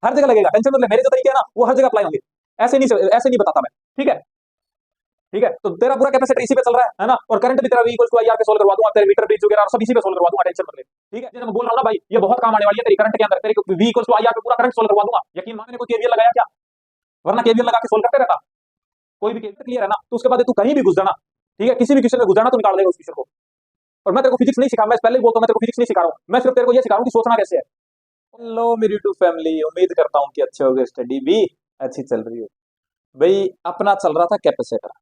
हर जगह लगेगा। टेंशन मतलब मेरे जो तरीके है ना वो हर जगह अप्लाई होंगे, ऐसे नहीं बताता मैं, ठीक है। ठीक है, तो तेरा पूरा कैपेसिटर इसी पे चल रहा है ना, और करंट भी तेरा V इक्वल्स टू IR पे सोल्व करवा दूंगा, तेरे मीटर ब्रिज वगैरह सब इसी पे सोल्व करवा दूंगा, टेंशन मत ले। ठीक है, जैसे मैं बोल रहा हूं ना भाई, ये बहुत काम आने वाली है तेरी करंट के अंदर, तेरे V इक्वल्स टू IR पे पूरा करंट सोल्व करवा दूंगा, यकीन मान, मैंने कोई KVL लगाया क्या, वरना KVL लगा के सोल्व करते रहता। कोई भी KVL क्लियर है ना, तो उसके बाद तू कहीं भी घुस जाना, ठीक है, किसी भी क्वेश्चन में घुस जाना, तो निकाल देगा उस क्वेश्चन को। और मैं तेरे को फिजिक्स नहीं सिखा, मैं पहले ही बोलता हूं, मैं तेरे को फिजिक्स नहीं सिखा रहा हूं, मैं सिर्फ तेरे को ये सिखा रहा हूं कि सोचना कैसे है। हेलो मेरी यूट्यूब फैमिली, उम्मीद करता हूं कि अच्छे होगे, स्टडी भी अच्छी चल रही हो। भाई अपना चल रहा था कैपेसिटर,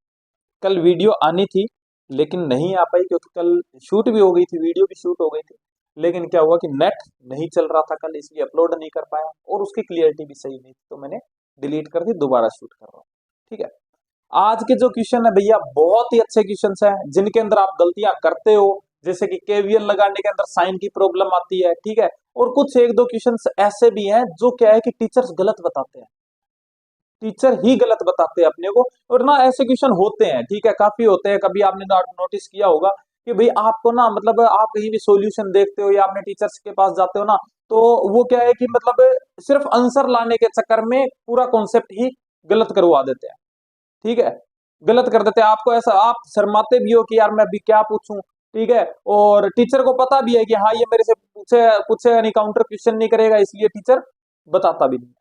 कल वीडियो आनी थी लेकिन नहीं आ पाई, क्योंकि कल शूट भी हो गई थी, वीडियो भी शूट हो गई थी, लेकिन क्या हुआ कि नेट नहीं चल रहा था कल, इसलिए अपलोड नहीं कर पाया, और उसकी क्लियरिटी भी सही नहीं थी, तो मैंने डिलीट कर दी, दोबारा शूट कर रहा हूँ। ठीक है, आज के जो क्वेश्चन है भैया बहुत ही अच्छे क्वेश्चन हैं, जिनके अंदर आप गलतियां करते हो, जैसे कि केवीएल लगाने के अंदर साइन की प्रॉब्लम आती है, ठीक है, और कुछ एक दो क्वेश्चन ऐसे भी हैं जो क्या है कि टीचर्स गलत बताते हैं, टीचर ही गलत बताते हैं अपने को, और ना ऐसे क्वेश्चन होते हैं, ठीक है, काफी होते हैं, कभी आपने नोटिस किया होगा कि भाई आपको ना मतलब आप कहीं भी सॉल्यूशन देखते हो या अपने टीचर्स के पास जाते हो ना, तो वो क्या है कि मतलब सिर्फ आंसर लाने के चक्कर में पूरा कॉन्सेप्ट ही गलत करवा देते हैं, ठीक है, गलत कर देते हैं आपको, ऐसा आप शर्माते भी हो कि यार मैं अभी क्या पूछूं, ठीक है, और टीचर को पता भी है कि हाँ ये मेरे से पूछे पूछे यानी काउंटर क्वेश्चन नहीं करेगा, इसलिए टीचर बताता भी नहीं,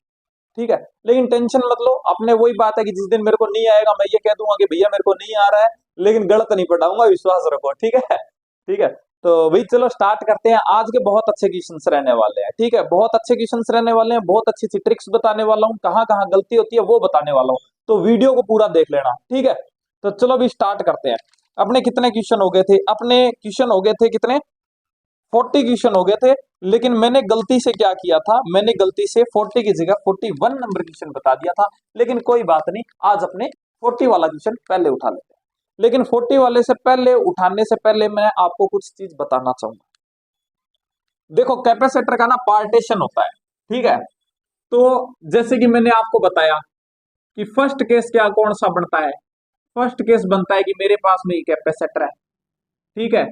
ठीक है, लेकिन टेंशन मत लो, अपने वही बात है कि जिस दिन मेरे को नहीं आएगा मैं ये कह दूंगा कि भैया मेरे को नहीं आ रहा है, लेकिन गलत नहीं पढ़ाऊंगा, विश्वास रखो, ठीक है, ठीक है। तो भाई चलो स्टार्ट करते हैं, आज के बहुत अच्छे क्वेश्चंस रहने वाले हैं, ठीक है, बहुत अच्छे क्वेश्चंस रहने वाले हैं, बहुत अच्छी अच्छी ट्रिक्स बताने वाला हूँ, कहाँ कहाँ गलती होती है वो बताने वाला हूँ, तो वीडियो को पूरा देख लेना, ठीक है। तो चलो अभी स्टार्ट करते हैं। अपने कितने क्वेश्चन हो गए थे, अपने क्वेश्चन हो गए थे कितने, 40 क्वेश्चन हो गए थे, लेकिन मैंने गलती से क्या किया था, मैंने गलती से 40 की जगह 41 नंबर क्वेश्चन बता दिया था, लेकिन कोई बात नहीं, आज अपने 40 वाला क्वेश्चन पहले उठा लेते हैं, लेकिन 40 वाले से पहले उठाने से पहले मैं आपको कुछ चीज बताना चाहूंगा। देखो कैपेसिटर का ना पार्टीशन होता है, ठीक है, तो जैसे कि मैंने आपको बताया कि फर्स्ट केस क्या कौन सा बनता है, फर्स्ट केस बनता है कि मेरे पास में कैपेसिटर है, ठीक है,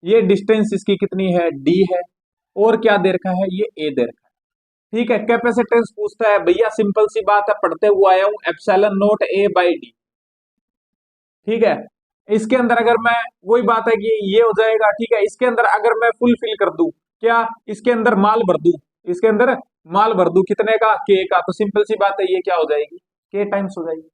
ये डिस्टेंस इसकी कितनी है, डी है, और क्या दे रखा है, ये ए दे रखा है, ठीक है। कैपेसिटेंस पूछता है भैया, सिंपल सी बात है, पढ़ते हुए आया हूं, epsilon naught A by D, ठीक है। इसके अंदर अगर मैं, वही बात है कि ये हो जाएगा, ठीक है, इसके अंदर अगर मैं फुल फिल कर दूं, क्या इसके अंदर माल भर दूं, इसके अंदर माल भर दूं कितने का, के का, तो सिंपल सी बात है ये क्या हो जाएगी, के टाइम्स हो जाएगी,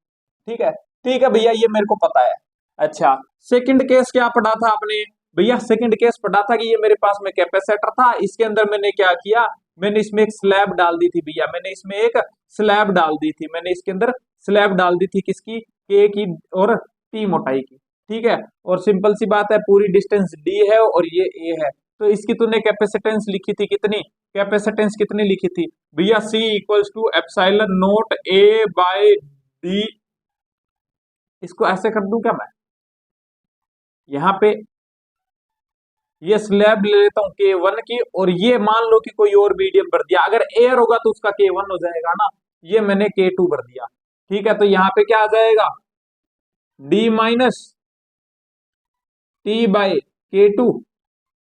ठीक है, ठीक है भैया ये मेरे को पता है। अच्छा, सेकंड केस क्या पढ़ा था आपने, भैया सेकंड केस पढ़ा था कि ये मेरे पास में कैपेसिटर था, इसके अंदर मैंने क्या किया, मैंने इसमें एक स्लैब डाल दी थी भैया, मैंने इसमें एक स्लैब डाल दी थी, मैंने इसके अंदर स्लैब डाल दी थी, किसकी, के की और टी मोटाई की, ठीक है, और सिंपल सी बात है पूरी डिस्टेंस डी है और ये ए है, तो इसकी तूने कैपेसिटेंस लिखी थी कितनी, कैपेसिटेंस कितनी लिखी थी भैया, C equals to epsilon naught A by D, इसको ऐसे कर दूं क्या मैं, यहाँ पे ये स्लैब ले लेता हूँ K1 की, और ये मान लो कि कोई और मीडियम भर दिया, अगर एयर होगा तो उसका K1 हो जाएगा ना, ये मैंने K2 भर दिया, ठीक है, तो यहाँ पे क्या आ जाएगा, D minus T by K2,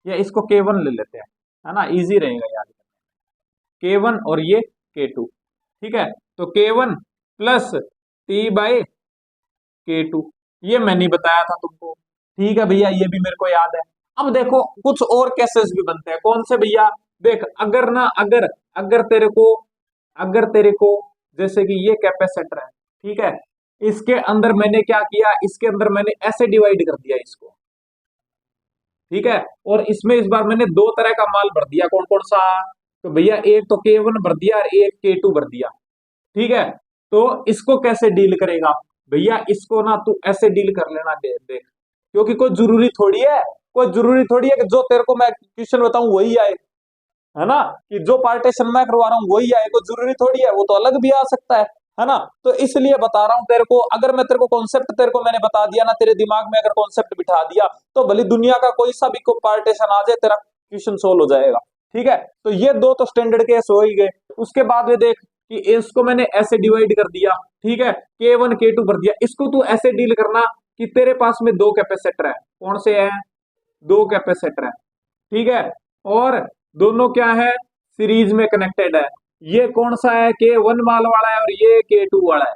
या इसको K1 ले लेते हैं, है ना, इजी रहेगा याद, K1 और ये K2, ठीक है, तो K1 plus T by K2, ये मैं नहीं बताया था तुमको, ठीक है भैया, ये भी मेरे को याद है। अब देखो कुछ और केसेस भी बनते हैं, कौन से भैया, देख अगर ना, अगर अगर तेरे को जैसे कि ये कैपेसिटर है, ठीक है, इसके अंदर मैंने क्या किया, इसके अंदर मैंने ऐसे डिवाइड कर दिया इसको, ठीक है, और इसमें इस बार मैंने दो तरह का माल भर दिया, कौन कौन सा, तो भैया एक तो K1 भर दिया और एक K2 भर दिया, ठीक है, तो इसको कैसे डील करेगा भैया, इसको ना तू ऐसे डील कर लेना, देख, क्योंकि कोई जरूरी थोड़ी है, कोई जरूरी थोड़ी है कि जो तेरे को मैं क्वेश्चन बताऊं वही आए, है ना, कि जो पार्टीशन मैं करवा रहा हूँ वही आए, कोई जरूरी थोड़ी है, वो तो अलग भी आ सकता है ना, तो इसलिए बता रहा हूँ तेरे को, अगर मैं तेरे को कॉन्सेप्ट तेरे को मैंने बता दिया ना, तेरे दिमाग में अगर कॉन्सेप्ट बिठा दिया, तो भले दुनिया का कोई सा भी को पार्टीशन आ जाए, तेरा क्वेश्चन सोल्व हो जाएगा, ठीक है। तो ये दो तो स्टैंडर्ड केस हो ही गए, उसके बाद में देख कि इसको मैंने ऐसे डिवाइड कर दिया, ठीक है, K1 K2 भर दिया, इसको तू ऐसे डील करना कि तेरे पास में दो कैपेसिटर है, कौन से हैं, दो कैपेसिटर है, ठीक है, और दोनों क्या है, सीरीज में कनेक्टेड है, ये कौन सा है, K1 माल वाला है और ये K2 वाला है।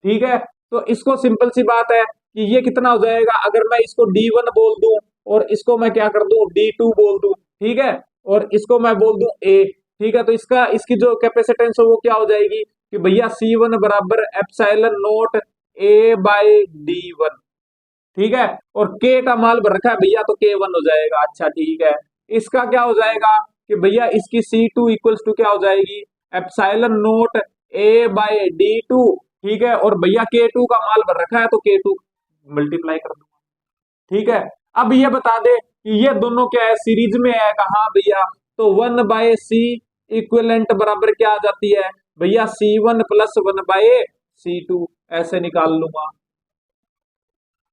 ठीक है, तो इसको सिंपल सी बात है कि ये कितना हो जाएगा, अगर मैं इसको D1 बोल दूं और इसको मैं क्या कर दूं D2 बोल दूं, ठीक है, और इसको मैं बोल दूं A, ठीक है, तो इसका इसकी जो कैपेसिटेंस है वो क्या हो जाएगी कि भैया C1 बराबर epsilon not A bye D1। ठीक है, और K का मान भर रखा है भैया तो K1 हो जाएगा। अच्छा ठीक है, इसका क्या हो जाएगा कि भैया इसकी C2 इक्वल्स टू क्या हो जाएगी, epsilon not A bye D2। ठीक है, और भैया K2 का मान भर रखा है तो K2 मल्टीप्लाई कर दूंगा। ठीक है, अब ये बता दे कि ये दोनों क्या है, सीरीज में है, कहा भैया, तो 1/C इक्विवेलेंट बराबर क्या आ जाती है भैया, C1 प्लस 1/C2, ऐसे निकाल लूंगा।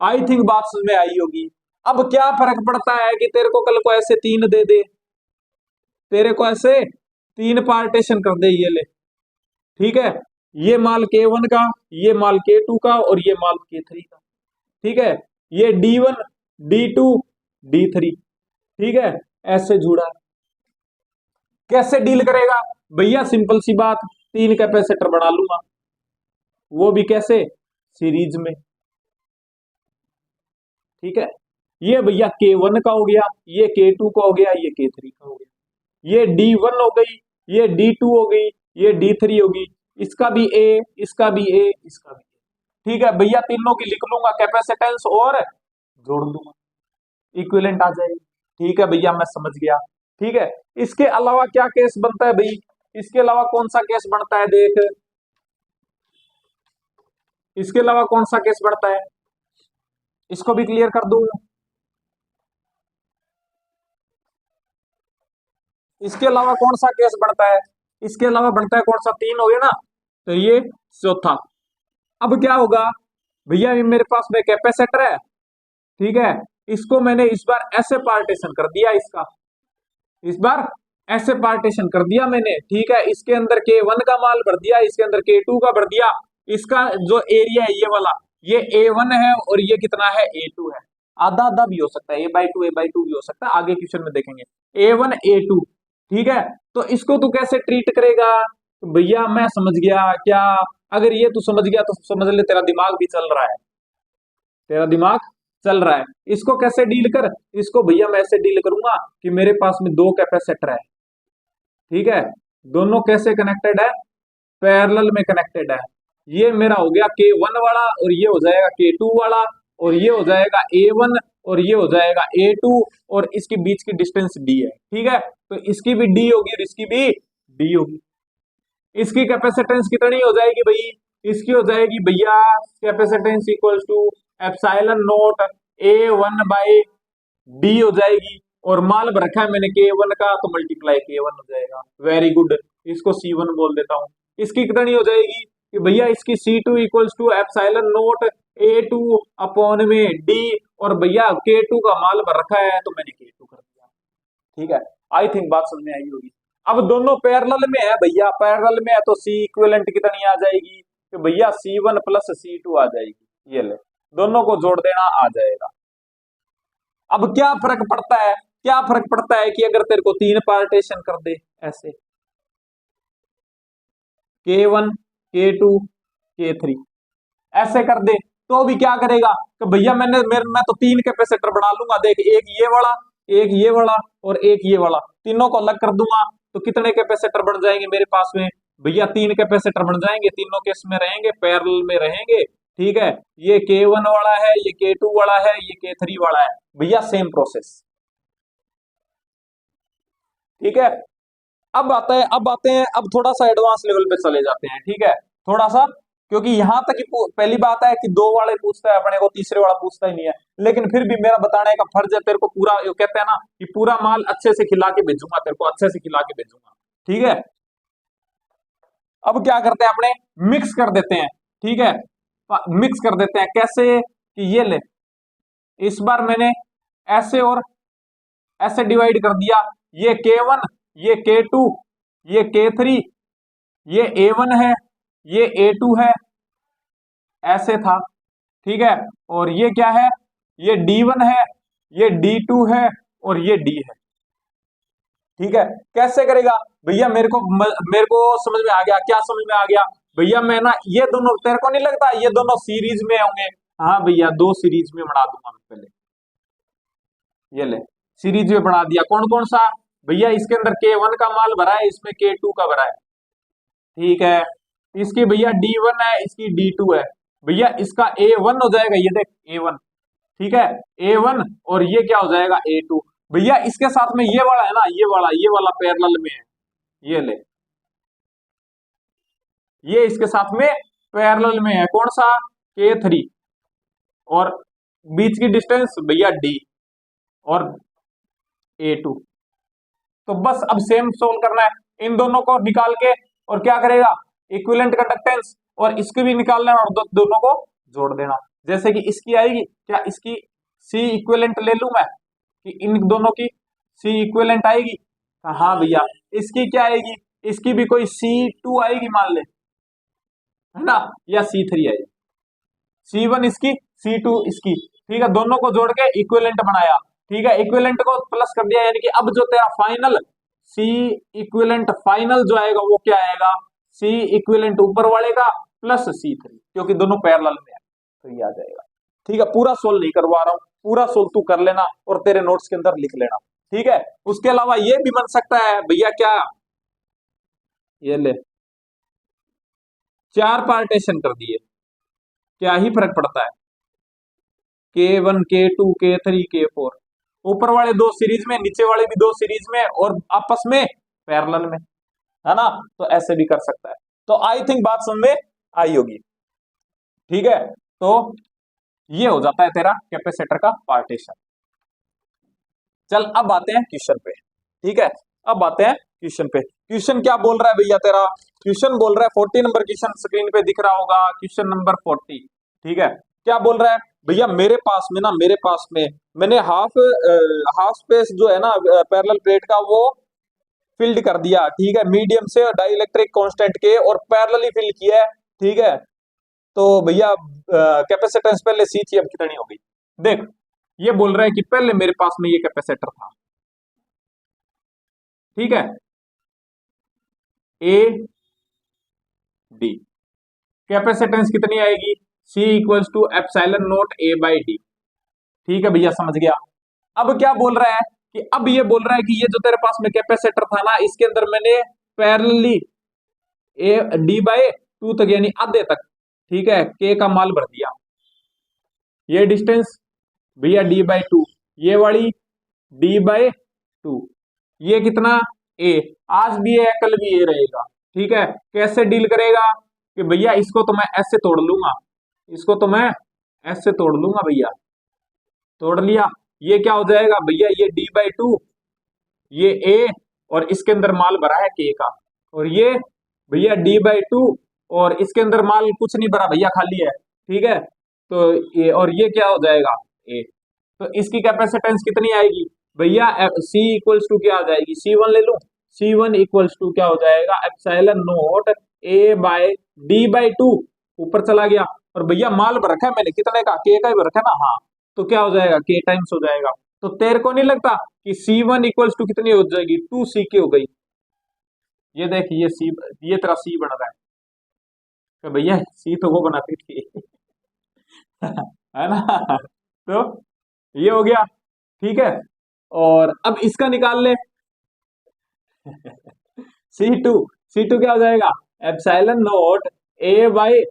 आई थिंक बात समझ में आई होगी। अब क्या फर्क पड़ता है कि तेरे को कल को ऐसे 3 दे दे, तेरे को ऐसे 3 पार्टीशन कर दे, ये ले, ठीक है, ये माल K1 का, ये माल K2 का और ये माल K3 का। ठीक है, ये D1 D2 D3, ठीक है, ऐसे जुड़ा। कैसे डील करेगा भैया, सिंपल सी बात, 3 कैपेसिटर बना लूंगा, वो भी कैसे, सीरीज में। ठीक है, ये भैया K1 का हो गया, ये K2 का हो गया, ये K3 का हो गया, ये D1 हो गई, ये D2 हो गई, ये D3 होगी, इसका भी A, इसका भी A, इसका भी A। ठीक है भैया, तीनों की लिख लूंगा कैपेसिटेंस और जोड़ दूंगा, इक्विवेलेंट आ जाएगी। ठीक है भैया, मैं समझ गया। ठीक है, इसके अलावा क्या केस बनता है भाई, इसके अलावा कौन सा केस बनता है, देख, इसके अलावा कौन सा केस बनता है, इसको भी क्लियर कर दूं। इसके अलावा कौन सा केस बढ़ता है, इसके अलावा बढ़ता है कौन सा, 3 हो गया ना, तो ये चौथा। अब क्या होगा भैया, ये मेरे पास में कैपेसिटर है, ठीक है, इसको मैंने इस बार ऐसे पार्टीशन कर दिया, इसका इस बार ऐसे पार्टीशन कर दिया मैंने। ठीक है, इसके अंदर K1 का माल भर दिया, इसके अंदर K2 का भर दिया, इसका जो एरिया है ये वाला, ये A1 है और ये कितना है, A2 है। आधा आधा भी हो सकता है, A/2 भी हो सकता है, आगे क्वेश्चन में देखेंगे। A1 A2, ठीक है, तो इसको तू कैसे ट्रीट करेगा, तो भैया मैं समझ गया क्या, अगर ये तू समझ गया तो समझ ले तेरा दिमाग भी चल रहा है, तेरा दिमाग चल रहा है। इसको कैसे डील कर, इसको भैया मैं ऐसे डील करूंगा कि मेरे पास में 2 कैपेसिटर है, ठीक है, दोनों कैसे कनेक्टेड है, पैरेलल में कनेक्टेड है। ये मेरा हो गया K1 वाला और ये हो जाएगा K2 वाला, और ये हो जाएगा A1 और ये हो जाएगा A2, और इसके बीच की डिस्टेंस D है। ठीक है, तो इसकी भी D होगी और इसकी भी D होगी। इसकी कैपेसिटेंस कितनी हो जाएगी भाई, इसकी हो जाएगी भैया capacitance equals to epsilon not A1/D हो जाएगी, और मान रखा है मैंने K1 का, तो मल्टीप्लाई K1 हो जाएगा। वेरी गुड, इसको C1 बोल देता हूं। इसकी कितनी हो जाएगी कि भैया इसकी C2 equals to epsilon not A2 upon में D, और भैया K2 का मान भर रखा है तो मैंने K2 कर दिया। ठीक है, आई थिंक बात समझ में आई होगी। अब दोनों पैरेलल में है भैया, पैरेलल में है तो C इक्विवेलेंट कितनी आ जाएगी, तो भैया C1 प्लस C2 आ जाएगी, ये ले, दोनों को जोड़ देना, आ जाएगा। अब क्या फर्क पड़ता है, क्या फर्क पड़ता है कि अगर तेरे को 3 पार्टीशन कर दे ऐसे, K1 K2 K3 ऐसे कर दे, तो भी क्या करेगा कि भैया मैं तो 3 कैपेसिटर बना लूंगा, देख, एक ये वाला, एक ये वाला और एक ये वाला, तीनों को अलग कर दूंगा, तो कितने कैपेसिटर बन जाएंगे मेरे पास में भैया, 3 कैपेसिटर बन जाएंगे, तीनों केस में रहेंगे, पैरेलल में रहेंगे। ठीक है, ये K1 वाला है, ये K2 वाला है, ये K3 वाला है, भैया सेम प्रोसेस। ठीक है, अब थोड़ा सा एडवांस लेवल पे चले जाते हैं। ठीक है, थोड़ा सा, क्योंकि यहां तक पहली बात है कि 2 वाले पूछता है अपने को, तीसरे वाला पूछता ही नहीं है, लेकिन फिर भी मेरा बताने का फर्ज है, तेरे को पूरा, कहते हैं ना कि पूरा माल अच्छे से खिला के भेजूंगा, तेरे को अच्छे से खिला के भेजूंगा। ठीक है, अब क्या करते हैं अपने, मिक्स कर देते हैं। ठीक है, मिक्स कर देते हैं कैसे कि ये ले, इस बार मैंने ऐसे और ऐसे डिवाइड कर दिया, ये K1, ये K2, ये K3, ये A1 है, ये A2 है, ऐसे था। ठीक है, और ये क्या है, ये D1 है, ये D2 है और ये D है। ठीक है, कैसे करेगा भैया, मेरे को समझ में आ गया, क्या समझ में आ गया भैया, मैं ना ये दोनों, तेरे को नहीं लगता ये दोनों सीरीज में होंगे? हाँ भैया, दो सीरीज में बना दूंगा मैं पहले, ये ले सीरीज में बना दिया। कौन कौन सा भैया, इसके अंदर K1 का माल भरा है, इसमें K2 का भरा है, ठीक है। इसकी भैया D1 है, इसकी D2 है, भैया इसका A1 हो जाएगा, ये देख A1, ठीक है, A1, और ये क्या हो जाएगा A2। भैया इसके साथ में ये वाला है ना, ये वाला पैरेलल में है, ये ले, ये इसके साथ में पैरेलल में है, कौन सा K3, और बीच की डिस्टेंस भैया D, और A2। तो बस अब सेम सोल्व करना है, इन दोनों को निकाल के, और क्या करेगा, इक्विवेलेंट कंडक्टेंस, और इसकी भी निकालना है, और दोनों को जोड़ देना। जैसे कि इसकी आएगी क्या, इसकी सी इक्विवेलेंट ले लूं मैं, कि इन दोनों की सी इक्विवेलेंट आएगी, हाँ भैया। इसकी क्या आएगी, इसकी भी कोई C2 आएगी मान ले, है ना, या C3 आएगी, C1 इसकी, C2 इसकी, ठीक है। दोनों को जोड़ के इक्विवेलेंट बनाया, ठीक है, इक्विवेलेंट को प्लस कर दिया, यानी कि अब जो तेरा फाइनल सी इक्विवेलेंट फाइनल जो आएगा वो क्या आएगा, सी इक्विवेलेंट ऊपर वाले का प्लस C3, क्योंकि दोनों पैरेलल में है, तो ये आ जाएगा। ठीक है, पूरा सोल्व नहीं करवा रहा हूं, पूरा सोल्व तू कर लेना और तेरे नोट्स के अंदर लिख लेना, ठीक है। उसके अलावा ये भी बन सकता है भैया, क्या, ये ले, चार पार्टीशन कर दिए, क्या ही फर्क पड़ता है, K1 K2 K3 K4, ऊपर वाले दो सीरीज में, नीचे वाले भी दो सीरीज में, और आपस में पैरेलल में, है ना, तो ऐसे भी कर सकता है। तो आई थिंक बात समझ में आई होगी, ठीक है। तो ये हो जाता है तेरा कैपेसिटर का पार्टीशन। चल अब आते हैं क्वेश्चन पे, ठीक है, अब आते हैं क्वेश्चन पे। क्वेश्चन क्या बोल रहा है भैया तेरा, क्वेश्चन बोल रहा है 40 नंबर क्वेश्चन, स्क्रीन पे दिख रहा होगा, क्वेश्चन नंबर 40, ठीक है। क्या बोल रहा है भैया, मेरे पास में मैंने हाफ स्पेस जो है ना पैरेलल प्लेट का, वो फिल्ड कर दिया, ठीक है, मीडियम से डाइलेक्ट्रिक कांस्टेंट के, और पैरेलली फिल किया है, ठीक है। तो भैया कैपेसिटेंस पहले सी थी, अब कितनी हो गई देख। ये बोल रहा है कि पहले मेरे पास में ये कैपेसिटर था, ठीक है, ए डी, कैपेसिटेंस कितनी आएगी, C equals to epsilon not A by D, ठीक है भैया, समझ गया। अब क्या बोल रहा है कि, अब ये बोल रहा है कि ये जो तेरे पास में कैपेसिटर था ना, इसके अंदर मैंने parallelly A D by two तक, यानी आधे तक, ठीक है, के का माल भर दिया। ये डिस्टेंस भैया D बाई टू, ये वाली D बाई टू, ये कितना A, आज भी है कल भी ये रहेगा, ठीक है। कैसे डील करेगा कि भैया इसको तो मैं ऐसे तोड़ लूंगा, इसको तो मैं ऐसे तोड़ लूंगा भैया, तोड़ लिया, ये क्या हो जाएगा भैया, ये D बाई टू, ये A, और इसके अंदर माल भरा है K का, और ये भैया D बाई टू, और इसके अंदर माल कुछ नहीं भरा भैया, खाली है, ठीक है। तो ये, और ये क्या हो जाएगा A, तो इसकी कैपेसिटेंस कितनी आएगी भैया, C इक्वल्स टू क्या आ जाएगी, C1 ले लूं, C1 इक्वल्स टू क्या हो जाएगा, epsilon not A by D by two, ऊपर चला गया, और भैया माल भर रखा है मैंने कितने का, K का ही भर रखा है ना, हाँ, तो क्या हो जाएगा, K टाइम्स हो जाएगा। तो तेरे को नहीं लगता कि C1 इक्वल्स टू कितनी हो जाएगी, 2CK हो गई। ये देख, ये C, ये तेरा C बन रहा है, तो भैया C तो वो बनाती थी है ना, तो ये हो गया, ठीक है। और अब इसका निकाल ले C2 क्या हो जाएगा, epsilon not A by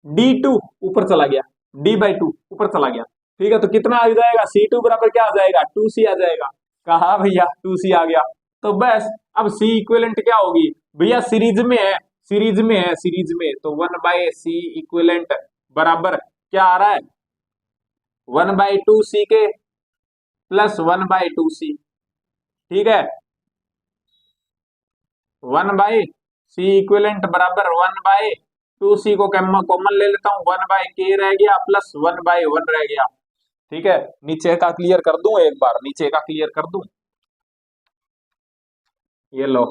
D2, ऊपर चला गया, D बाई टू ऊपर चला गया, ठीक है। तो कितना आ जाएगा, C2 बराबर क्या आ जाएगा, 2C आ जाएगा, कहा भैया 2C आ गया। तो बस अब C इक्विवेलेंट क्या होगी भैया, सीरीज में है, तो 1 बाई C इक्विवेलेंट बराबर क्या आ रहा है, 1 बाई 2C के प्लस 1 बाई 2C, ठीक है, 1 बाई C इक्विवेलेंट बराबर 1 बाई 2C को कॉमन ले लेता हूं, 1 बाई K रह गया प्लस 1 बाई 1 रह गया, ठीक है। नीचे का क्लियर कर दूं, एक बार नीचे का क्लियर कर दूं, ये लो,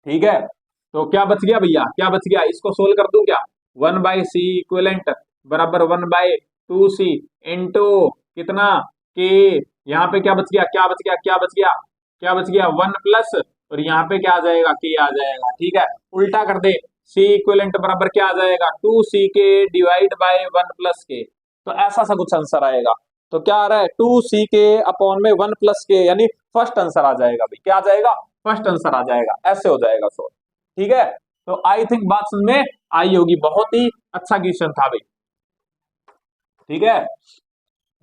ठीक है। तो क्या बच गया भैया, क्या बच गया, इसको सोल्व कर दूं क्या, 1 बाई C इक्विवेलेंट बराबर 1 बाई 2C इंटू कितना के, यहाँ पे क्या बच गया, क्या बच गया, क्या बच गया, क्या बच गया, 1 प्लस, और यहाँ पे क्या आ जाएगा, के आ जाएगा। ठीक है, उल्टा कर दे, सी इक्विवेलेंट बराबर क्या आ जाएगा, 2 ck डिवाइड बाय 1 प्लस के। तो ऐसा सा कुछ आंसर आएगा। तो क्या आ रहा है, 2 ck अपॉन में 1 प्लस के, यानी फर्स्ट आंसर आ जाएगा भाई। क्या आ जाएगा, फर्स्ट आंसर आ जाएगा। ऐसे हो जाएगा सो। ठीक है, तो आई थिंक बात समझ में आई होगी। बहुत ही अच्छा क्वेश्चन था भाई। ठीक है,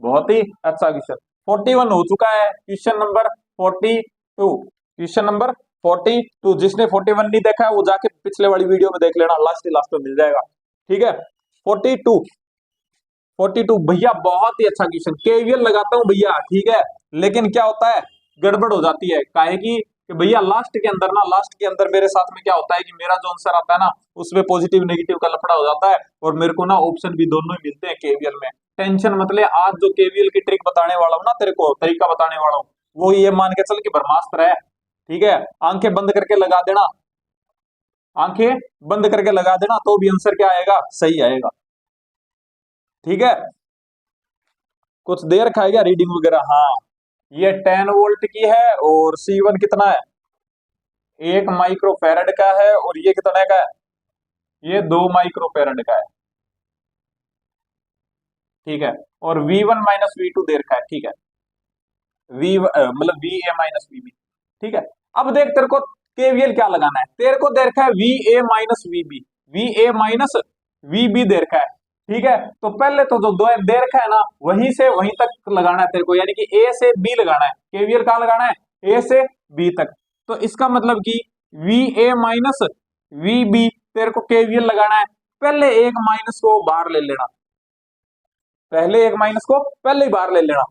बहुत ही अच्छा क्वेश्चन। 41 हो चुका है, क्वेश्चन नंबर 42। क्वेश्चन नंबर 42, जिसने 41 नहीं देखा है वो जाके पिछले वाली वीडियो में देख लेना, लास्ट में मिल जाएगा। ठीक है, 42 भैया बहुत ही अच्छा क्वेश्चन। केवीएल लगाता हूं भैया, ठीक है, लेकिन क्या होता है, गड़बड़ हो जाती है। काहे की कि भैया लास्ट के अंदर मेरे साथ में क्या होता है कि मेरा जो आंसर आता है ना, उसमें पॉजिटिव नेगेटिव का लफड़ा हो जाता है, और मेरे को ना ऑप्शन भी दोनों ही मिलते हैं केवीएल में। टेंशन मत ले, आज जो केवीएल की ट्रिक बताने वाला हूँ ना, तेरे को तरीका बताने वाला हूँ, वो ये मान के चल कि ब्रह्मास्त्र है। ठीक है, आंखें बंद करके लगा देना, आंखें बंद करके लगा देना, तो भी आंसर क्या आएगा, सही आएगा। ठीक है, कुछ देर खाएगा रीडिंग वगैरह। हाँ, ये 10 वोल्ट की है, और C1 कितना है, 1 माइक्रोफैरड का है, और ये कितने का है, ये 2 माइक्रोफैरड का है। ठीक है, और V1 माइनस V2 दे रखा है। ठीक है, मतलब VA माइनस VB। ठीक है, अब देख तेरे को केवीएल क्या लगाना है, तेरे को दे रखा है VA minus VB, VA minus VB दे रखा है। ठीक है, तो पहले तो जो दो दे रखा है ना, वहीं से वहीं तक लगाना है तेरे को, यानी कि A से B लगाना है। केवीएल कहाँ लगाना है, A से B तक। तो इसका मतलब कि VA माइनस VB तेरे को केवीएल लगाना है। पहले एक माइनस को बाहर ले लेना, पहले एक माइनस को पहले ही बाहर ले लेना।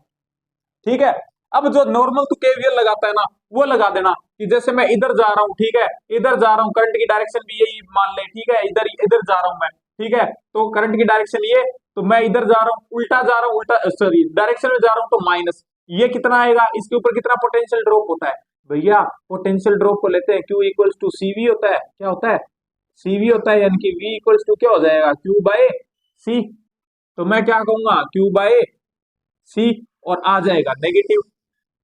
ठीक है, अब जो नॉर्मल तू केवीएल लगाता है ना, वो लगा देना कि जैसे मैं इधर जा रहा हूँ, ठीक है, इधर जा रहा हूँ, करंट की डायरेक्शन भी यही मान ले। ठीक है, इधर इधर जा रहा हूँ मैं। ठीक है, तो करंट की डायरेक्शन ये, तो मैं इधर जा रहा हूँ, उल्टा जा रहा हूँ, उल्टा सॉरी डायरेक्शन में जा रहा हूँ, तो माइनस। ये कितना आएगा, इसके ऊपर कितना पोटेंशियल ड्रॉप होता है भैया, पोटेंशियल ड्रॉप को लेते हैं Q इक्वल्स टू CV होता है। क्या होता है, CV होता है, यानी कि V इक्वल्स टू क्या हो जाएगा, Q बाय C। तो मैं क्या कहूंगा, Q बाय C, और आ जाएगा नेगेटिव।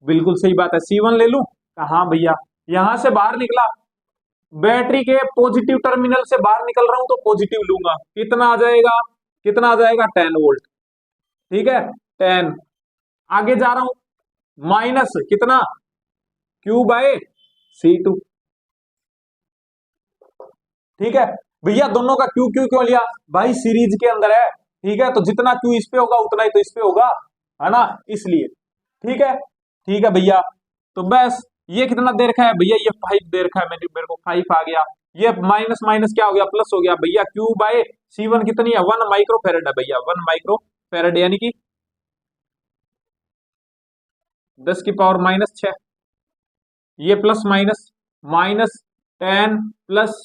बिल्कुल सही बात है, C1 ले लूं। हाँ भैया, यहां से बाहर निकला, बैटरी के पॉजिटिव टर्मिनल से बाहर निकल रहा हूं, तो पॉजिटिव लूंगा। कितना आ जाएगा, कितना आ जाएगा, 10 वोल्ट। ठीक है, 10। आगे जा रहा हूं, माइनस कितना, Q बाय C2। ठीक है भैया, दोनों का Q Q क्यों लिया भाई, सीरीज के अंदर है। ठीक है, तो जितना Q इस पे होगा उतना ही तो इस पे होगा, है ना, इसलिए। ठीक है, ठीक है भैया, तो बस ये कितना दे रखा है भैया, ये 5 दे रखा है, मेरे को 5 आ गया। ये माइनस माइनस क्या हो गया, प्लस हो गया भैया। Q बाय C1 कितनी है, 1 माइक्रोफेरेड है भैया, 1 माइक्रोफेरेड, यानी कि 10 की पावर माइनस 6। ये plus minus, minus 10 plus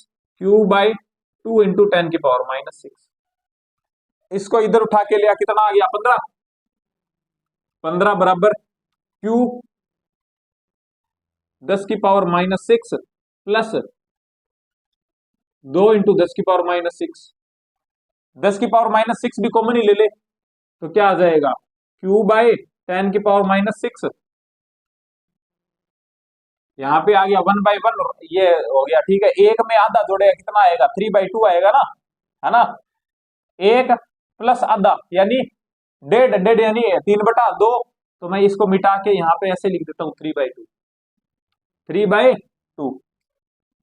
Q by 2 into 10 की पावर माइनस 6। इसको इधर उठा के लिया, कितना आ गया, 15। 15 बराबर Q 10 की पावर माइनस 6 प्लस 2 इंटू 10 की पावर माइनस 6। 10 की पावर माइनस 6 भी कॉमन ही ले ले, तो क्या आ जाएगा, Q बाय 10 की पावर माइनस 6। यहाँ पे आ गया 1/1, ये हो गया। ठीक है, एक में आधा जोड़ेगा, कितना आएगा, 3/2 आएगा ना, है ना। एक प्लस आधा यानी डेढ़, डेढ़ यानी 3/2। तो मैं इसको मिटा के यहाँ पे ऐसे लिख देता हूँ, 3/2, 3/2।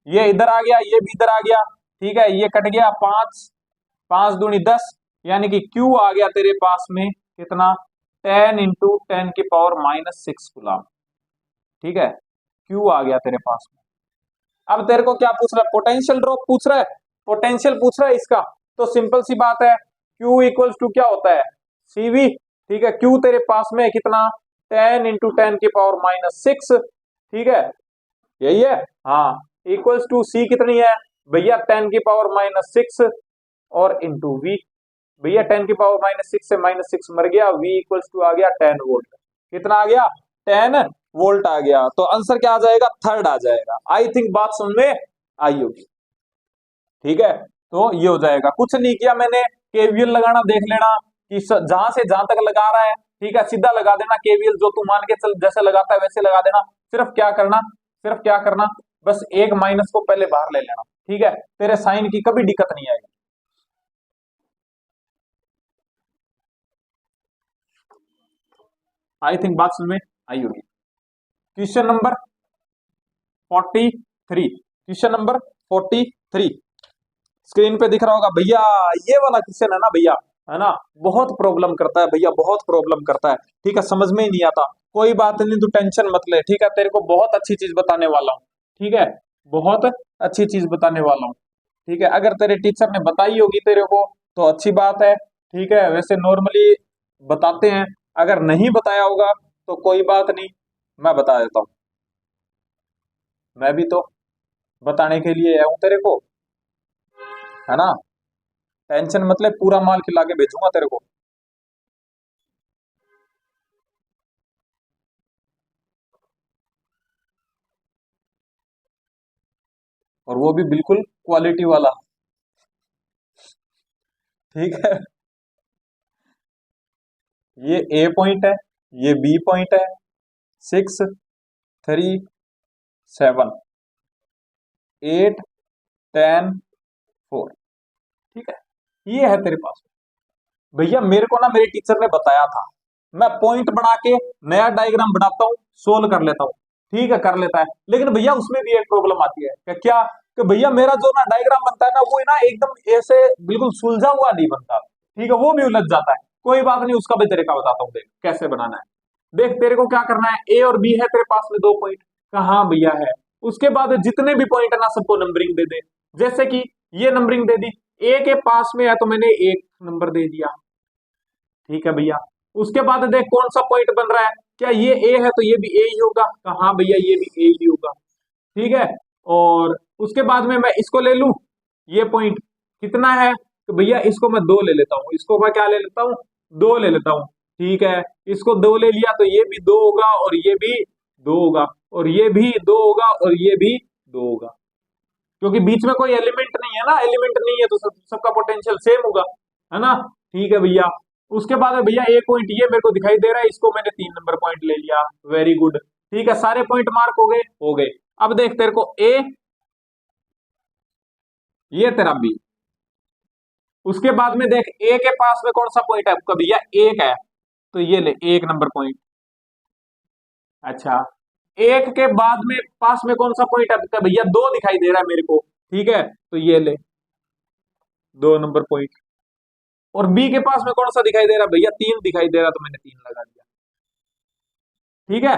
ये इधर आ गया, ये भी इधर आ गया। ठीक है, ये कट गया, 5 5 दूनी 10, यानी कि Q आ गया तेरे पास में कितना, 10 इंटू 10 की पावर माइनस 6 गुलाम। ठीक है, Q आ गया तेरे पास में। अब तेरे को क्या पूछ रहा है, पोटेंशियल ड्रॉप पूछ रहा है, पोटेंशियल पूछ रहा है इसका। तो सिंपल सी बात है, Q इक्वल्स टू क्या होता है, CV। ठीक है, Q तेरे पास में कितना, 10 इंटू 10 की पावर माइनस 6। ठीक है, यही है, हाँ, इक्वल्स टू C कितनी है भैया, 10 की पावर माइनस 6 और इंटू V। भैया 10 की पावर माइनस 6 से माइनस 6 मर गया, V इक्वल्स टू आ गया 10 वोल्ट। कितना आ गया, 10 वोल्ट आ गया। तो आंसर क्या आ जाएगा, थर्ड आ जाएगा। आई थिंक बात समझ में आई होगी। ठीक है, तो ये हो जाएगा, कुछ नहीं किया मैंने, केवीएल लगाना देख लेना। कि जहां से जहां तक लगा रहा है, ठीक है, सीधा लगा देना केवीएल, जो तू मान के चल जैसे लगाता है वैसे लगा देना। सिर्फ क्या करना, बस एक माइनस को पहले बाहर ले लेना, ठीक है, तेरे साइन की कभी दिक्कत नहीं आएगी। आई थिंक बात समझ में आई होगी। Question number 43, question number 43 screen पे दिख रहा होगा भैया। ये वाला क्वेश्चन है ना भैया, है ना, बहुत प्रॉब्लम करता है भैया, बहुत प्रॉब्लम करता है, ठीक है, समझ में ही नहीं आता। कोई बात नहीं, तू टेंशन मत ले, ठीक है, तेरे को बहुत अच्छी चीज बताने वाला हूँ, ठीक है, बहुत अच्छी चीज बताने वाला हूँ, ठीक है। अगर तेरे टीचर ने बताई होगी तेरे को तो अच्छी बात है, ठीक है, वैसे नॉर्मली बताते हैं, अगर नहीं बताया होगा तो कोई बात नहीं, मैं बता देता हूँ। मैं भी तो बताने के लिए आया हूँ तेरे को, है ना, टेंशन मतलब पूरा माल खिला के भेजूंगा तेरे को। और वो भी बिल्कुल क्वालिटी वाला, ठीक है। ये ए पॉइंट है, ये बी पॉइंट है, 6, 3, 7, 8, 10, 4, ठीक है, ये है तेरे पास। भैया मेरे को ना मेरे टीचर ने बताया था, मैं पॉइंट बना के नया डायग्राम बनाता हूँ, सोल्व कर लेता हूँ, ठीक है, कर लेता है। लेकिन भैया उसमें भी एक प्रॉब्लम आती है कि क्या, कि भैया मेरा जो ना डायग्राम बनता है ना, वो ना एकदम ऐसे बिल्कुल सुलझा हुआ नहीं बनता, ठीक है, वो भी उलझ जाता है। कोई बात नहीं, उसका भी तरीका बताता हूँ, देख कैसे बनाना है। देख तेरे को क्या करना है, ए और बी है तेरे पास में 2 पॉइंट, कहाँ भैया है। उसके बाद जितने भी पॉइंट है ना सबको नंबरिंग दे दे, जैसे कि ये नंबरिंग दे दी, ए के पास में है तो मैंने 1 नंबर दे दिया, ठीक है भैया। उसके बाद देख कौन सा पॉइंट बन रहा है, क्या ये ए है तो ये भी ए ही होगा, हाँ भैया ये भी ए ही होगा, ठीक है। और उसके बाद में मैं इसको ले लूं, ये पॉइंट कितना है, तो भैया इसको मैं 2 ले लेता हूँ, इसको मैं क्या ले लेता हूँ, 2 ले लेता हूँ, ठीक है। इसको 2 ले लिया तो ये भी 2 होगा और ये भी 2 होगा और ये भी 2 होगा और ये भी 2 होगा, क्योंकि बीच में कोई एलिमेंट नहीं है ना, एलिमेंट नहीं है तो सबका पोटेंशियल सेम होगा, है ना, ठीक है भैया। उसके बाद में भैया एक पॉइंट ये मेरे को दिखाई दे रहा है, इसको मैंने 3 नंबर पॉइंट ले लिया, वेरी गुड, ठीक है, सारे पॉइंट मार्क हो गए। अब देख तेरे को ए, ये तेरा बी, उसके बाद में देख ए के पास में कौन सा पॉइंट है आपका भैया, 1 है, तो ये ले 1 नंबर पॉइंट। अच्छा, 1 के बाद में पास में कौन सा पॉइंट है आपका भैया, 2 दिखाई दे रहा है मेरे को, ठीक है, तो ये ले 2 नंबर पॉइंट। और बी के पास में कौन सा दिखाई दे रहा है भैया, 3 दिखाई दे रहा, तो मैंने 3 लगा दिया, ठीक है।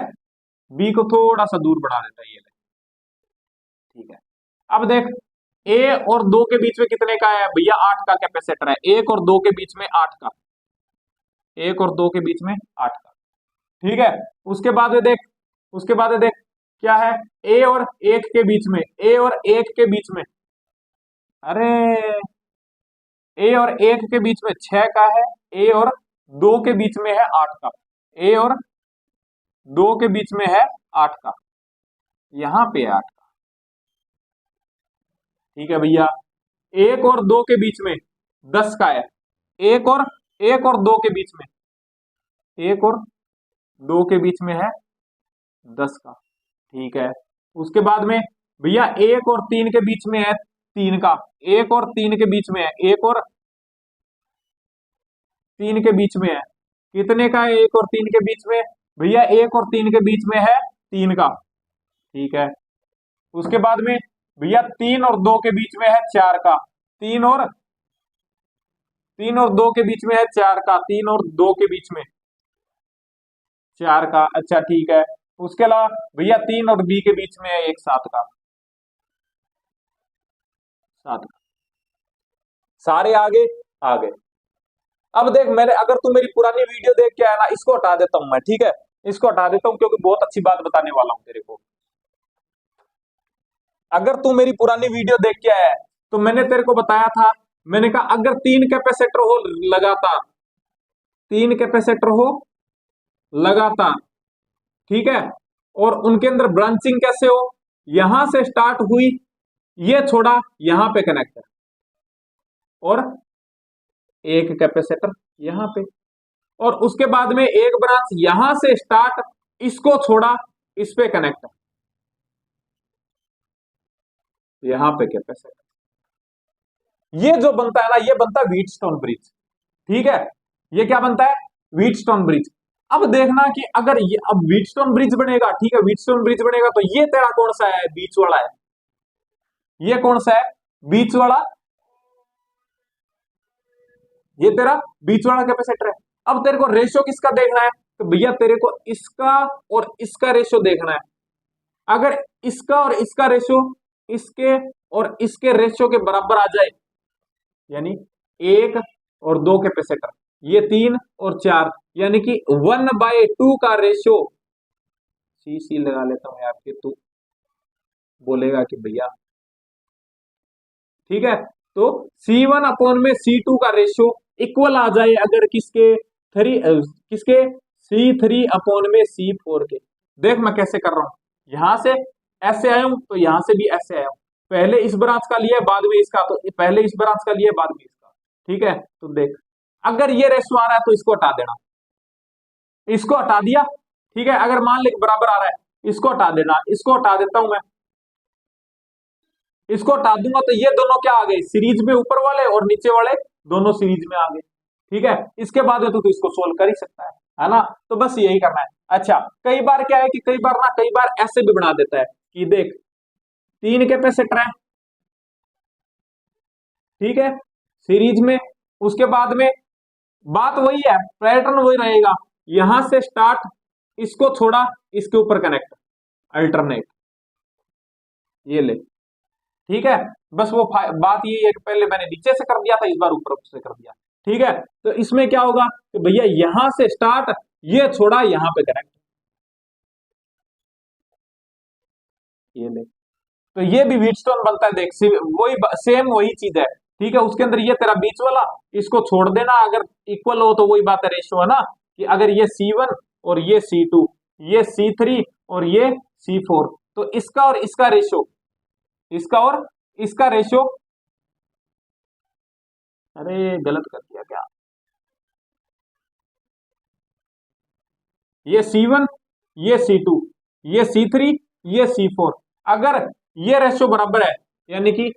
बी को थोड़ा सा दूर बढ़ा देता है, ये ले, ठीक है। अब देख ए और 2 के बीच में कितने का है भैया, 8 का कैपेसिटर है, 1 और 2 के बीच में 8 का, 1 और 2 के बीच में 8 का, ठीक है। उसके बाद में देख, उसके बाद में देख क्या है, ए और 1 के बीच में, ए और 1 के बीच में, अरे ए और 1 के बीच में 6 का है, ए और 2 के बीच में है 8 का, ए और 2 के बीच में है 8 का, यहां पे 8 का, ठीक है भैया। 1 और 2 के बीच में 10 का है, एक और 1 और 2 के बीच में, 1 और 2 के बीच में है 10 का, ठीक है। उसके बाद में भैया 1 और 3 के बीच में है 3 का, 1 और 3 के बीच में है, 1 और 3 के बीच में है, कितने का है 1 और 3 के बीच में भैया, 1 और 3 के बीच में है 3 का, ठीक है। उसके बाद में भैया 3 और 2 के बीच में है 4 का, 3 और 2 के बीच में है 4 का, 3 और 2 के बीच में 4 का, अच्छा ठीक है। उसके अलावा भैया 3 और बी के बीच में है एक 7 का, 7 का, सारे आ गए। अब देख मैंने, अगर तू मेरी पुरानी वीडियो देख के आया ना, इसको हटा देता हूं मैं, ठीक है, इसको हटा देता हूं क्योंकि बहुत अच्छी बात बताने वाला हूं तेरे को। अगर तू मेरी पुरानी वीडियो देख के आया है तो मैंने तेरे को बताया था, मैंने कहा अगर 3 कैपेसिटर हो लगातार, 3 कैपेसिटर हो लगातार, ठीक है, और उनके अंदर ब्रांचिंग कैसे हो, यहां से स्टार्ट हुई, ये छोड़ा, यहां पे कनेक्ट है, और एक कैपेसिटर यहां पे, और उसके बाद में एक ब्रांच यहां से स्टार्ट, इसको छोड़ा, इस पे कनेक्ट, यहां पे कैपेसिटर। ये जो बनता है ना, ये बनता है व्हीटस्टोन ब्रिज। ठीक है, ये क्या बनता है? Wheatstone bridge. अब देखना कि अगर ये अब व्हीटस्टोन ब्रिज बनेगा, ठीक है, व्हीटस्टोन ब्रिज बनेगा तो ये तेरा कौन सा है? बीच वाला है। ये कौन सा है? बीच वाला। ये तेरा बीच वाला कैपेसिटर है। अब तेरे को रेशियो किसका देखना है? तो भैया तेरे को इसका और इसका रेशियो देखना है। अगर इसका और इसका रेशियो इसके और इसके रेशियो के बराबर आ जाए, यानी 1 और 2 कैपेसिटर, ये 3 और 4, यानी कि 1/2 का रेशियो, सी लगा लेता हूं यार, फिर तू बोलेगा कि भैया, ठीक है, तो C1/C2 का रेशियो इक्वल आ जाए अगर किसके C3/C4 के। देख मैं कैसे कर रहा हूं, यहां से ऐसे आया हूं तो यहां से भी ऐसे आया हूं, पहले इस ब्रांच का लिया बाद में इसका, तो पहले इस ब्रांच का लिया बाद में इसका। ठीक है, तो देख अगर ये रेशियो आ रहा है तो इसको हटा देना, इसको हटा दिया। ठीक है, अगर मान ले बराबर आ रहा है, इसको हटा देना, इसको हटा देता हूं मैं, इसको हटा दूंगा तो ये दोनों क्या आ गए? सीरीज में, ऊपर वाले और नीचे वाले दोनों सीरीज में आ गए। ठीक है, इसके बाद में तो इसको सोल्व कर ही सकता है ना? तो बस यही करना है। अच्छा, कई बार क्या है कि कई बार ऐसे भी बना देता है कि देख 3 कैपेसिटर है, ठीक है, सीरीज में, उसके बाद में बात वही है, पैटर्न वही रहेगा, यहां से स्टार्ट, इसको छोड़ा, इसके ऊपर कनेक्ट, अल्टरनेट, ये ले। ठीक है, बस वो बात ये है कि पहले मैंने नीचे से कर दिया था, इस बार ऊपर से कर दिया। ठीक है, तो इसमें क्या होगा कि भैया यहां से स्टार्ट, ये छोड़ा, यहां पे कनेक्ट, ये ले, तो ये भी व्हीटस्टोन बनता है। देख वही सेम वही चीज है। ठीक है, उसके अंदर ये तेरा बीच वाला, इसको छोड़ देना, अगर इक्वल हो तो वही बात है, रेशियो है ना, कि अगर ये C1 और ये C2, ये C3 और ये C4, तो इसका और इसका रेशियो, इसका और इसका रेशियो, अरे गलत कर दिया क्या, ये C1, ये C2, ये C3, ये C4, अगर ये रेशियो बराबर है, यानी कि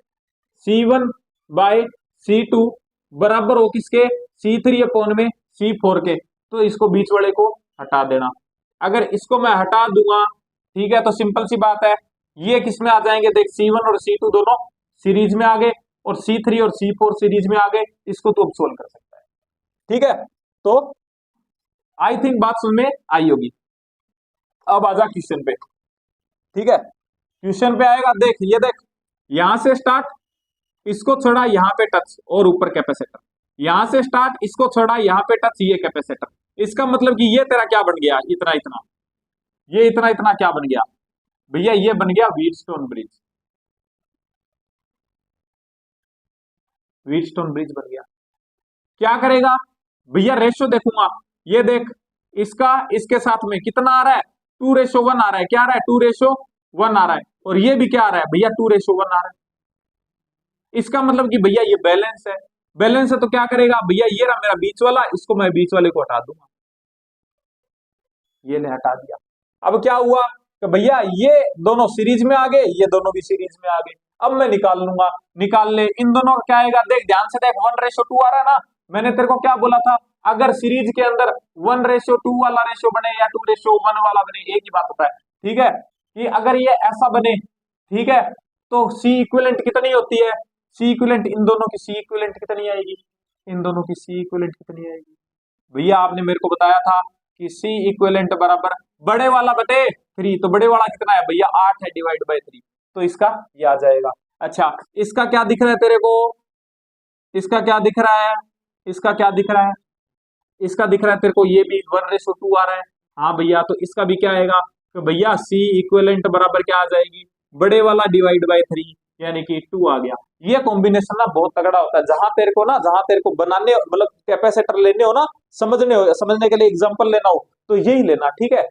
C1/C2 बराबर हो किसके? C3/C4 के, तो इसको बीच वाले को हटा देना। अगर इसको मैं हटा दूंगा, ठीक है, तो सिंपल सी बात है, ये किस में आ जाएंगे? देख C1 और C2 दोनों सीरीज में आ गए, और C3 और C4 सीरीज में आ गए, इसको तो अब सोल्व कर सकता है। ठीक है, तो आई थिंक बात समझ में आई होगी। अब आजा क्वेश्चन पे। ठीक है, क्वेश्चन पे आएगा, देख ये देख, यहां से स्टार्ट, इसको छोड़ा, यहां पे टच, और ऊपर कैपेसिटर, यहां से स्टार्ट, इसको छोड़ा, यहां पे टच, ये कैपेसिटर। इसका मतलब कि ये तेरा क्या बन गया? इतना इतना, ये इतना इतना क्या बन गया भैया? ये बन गया व्हीटस्टोन ब्रिज, व्हीटस्टोन ब्रिज बन गया। क्या करेगा भैया? रेशियो देखूंगा, ये देख, इसका इसके साथ में कितना आ रहा है? 2:1 आ रहा है। क्या आ रहा है? 2:1 आ रहा है। और ये भी क्या आ रहा है भैया? 2:1 आ रहा है। इसका मतलब कि भैया ये बैलेंस है, बैलेंस है, तो क्या करेगा भैया? ये रहा मेरा बीच वाला, इसको मैं बीच वाले को हटा दूंगा, ये ले हटा दिया। अब क्या हुआ कि भैया ये दोनों सीरीज में आ गए, ये दोनों भी सीरीज में आ गए। अब मैं निकाल लूंगा, निकाल ले, इन दोनों का क्या आएगा? देख ध्यान से देख, 1:2 आ रहा है ना। मैंने तेरे को क्या बोला था? अगर सीरीज के अंदर 1:2 वाला रेशियो बने या 2:1 वाला बने, एक ही बात होता है। ठीक है, कि अगर ये ऐसा बने, ठीक है, तो सी इक्विवेलेंट कितनी होती है? सी इक्विवेलेंट, इन दोनों की सी इक्विवेलेंट कितनी आएगी? इन दोनों की सी इक्विवेलेंट कितनी आएगी भैया? आपने मेरे को बताया था कि सी इक्विवेलेंट बराबर बड़े वाला बटे 3, तो बड़े वाला कितना है भैया? 8 है, डिवाइड बाय 3, तो इसका ये आ जाएगा। अच्छा, इसका क्या दिख रहा है तेरे को? इसका क्या दिख रहा है? इसका क्या दिख रहा है? इसका दिख रहा है तेरे को, ये भी 1:2 आ रहा है। हाँ भैया, तो इसका भी क्या आएगा? तो भैया सी इक्विवेलेंट बराबर क्या आ जाएगी? बड़े वाला डिवाइड बाय 3, यानी कि 2 आ गया। ये कॉम्बिनेशन ना बहुत तगड़ा होता है, जहां तेरे को बनाने, मतलब कैपेसिटर लेने हो ना, समझने के लिए एग्जांपल लेना हो, तो यही लेना। ठीक है,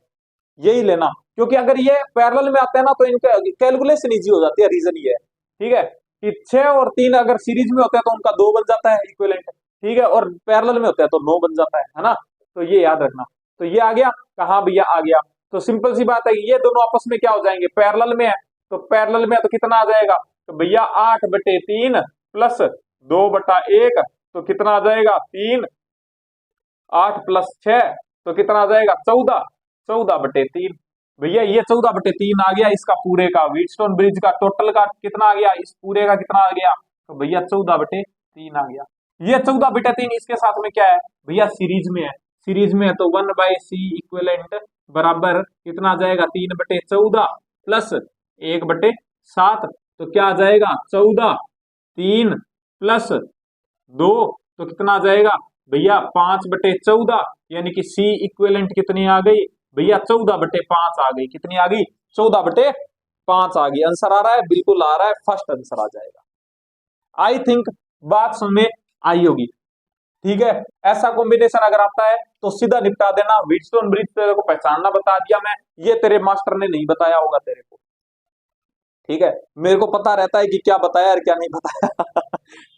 यही लेना, क्योंकि अगर ये पैरेलल में आते हैं ना, तो इनका कैलकुलेशन इजी हो जाती है। रीजन ये है, ठीक है, कि 6 और 3 अगर सीरीज में होते हैं तो उनका 2 बन जाता है इक्विवेलेंट, ठीक है, और पैरेलल में होता है तो 9 बन जाता है ना। तो ये याद रखना। तो ये आ गया, कहा भैया आ गया। तो सिंपल सी बात है, ये दोनों आपस में क्या हो जाएंगे, पैरेलल में है। तो पैरेलल में है तो कितना आ जाएगा, तो भैया 8/3 प्लस 2/1, तो कितना आ जाएगा 3, 8 + 6, तो कितना आ जाएगा 14, 14/3। भैया ये 14/3 आ गया इसका पूरे का, व्हीटस्टोन ब्रिज का टोटल का कितना आ गया, इस पूरे का कितना आ गया, तो भैया 14/3 आ गया। ये 14/3 इसके साथ में क्या है भैया, सीरीज में है। सीरीज में है तो 1/c इक्विवेलेंट बराबर कितना आ जाएगा, 3/14 प्लस 1/7, तो क्या आ जाएगा 14, 3 प्लस 2, तो कितना आ जाएगा भैया 5/14, यानी कि सी इक्विवेलेंट कितनी आ गई भैया, 14/5 आ गई। कितनी आ गई, 14/5 आ गई। आंसर आ रहा है, बिल्कुल आ रहा है, फर्स्ट आंसर आ जाएगा। आई थिंक बात समझ में आई होगी। ठीक है, ऐसा कॉम्बिनेशन अगर आता है तो सीधा निपटा देना। व्हीटस्टोन ब्रिज तेरे को पहचानना बता दिया मैं, ये तेरे मास्टर ने नहीं बताया होगा तेरे को। ठीक है, मेरे को पता रहता है कि क्या बताया और क्या नहीं बताया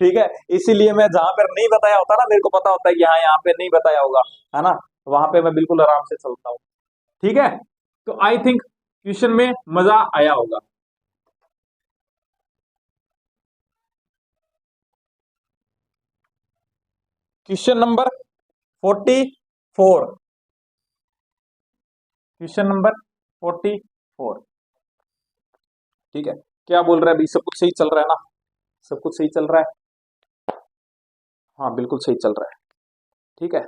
ठीक है, इसीलिए मैं जहां पर नहीं बताया होता ना, मेरे को पता होता है कि हाँ यहाँ पे नहीं बताया होगा, है ना, वहां पे मैं बिल्कुल आराम से चलता हूँ। ठीक है, तो आई थिंक क्वेश्चन में मजा आया होगा। Question number 44, question number 44। ठीक है, क्या बोल रहा है भाई, सब कुछ सही चल रहा है ना, सब कुछ सही चल रहा है, हाँ बिल्कुल सही चल रहा है। ठीक है,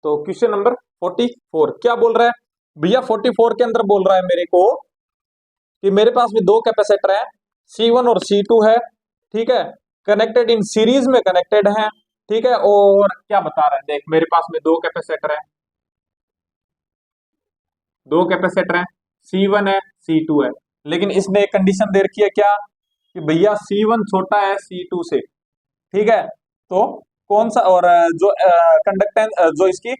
तो क्वेश्चन नंबर 44 क्या बोल रहा है भैया, 44 के अंदर बोल रहा है मेरे को कि मेरे पास में दो कैपेसिटर है, C1 और C2 है। ठीक है, कनेक्टेड इन सीरीज में कनेक्टेड है। ठीक है, और क्या बता रहा है, देख मेरे पास में दो कैपेसिटर है, दो कैपेसिटर है, C1 है, C2 है, लेकिन इसने एक कंडीशन दे रखी है क्या, कि भैया C1 छोटा है C2 से। ठीक है, तो कौन सा, और जो कंडक्टेंस जो इसकी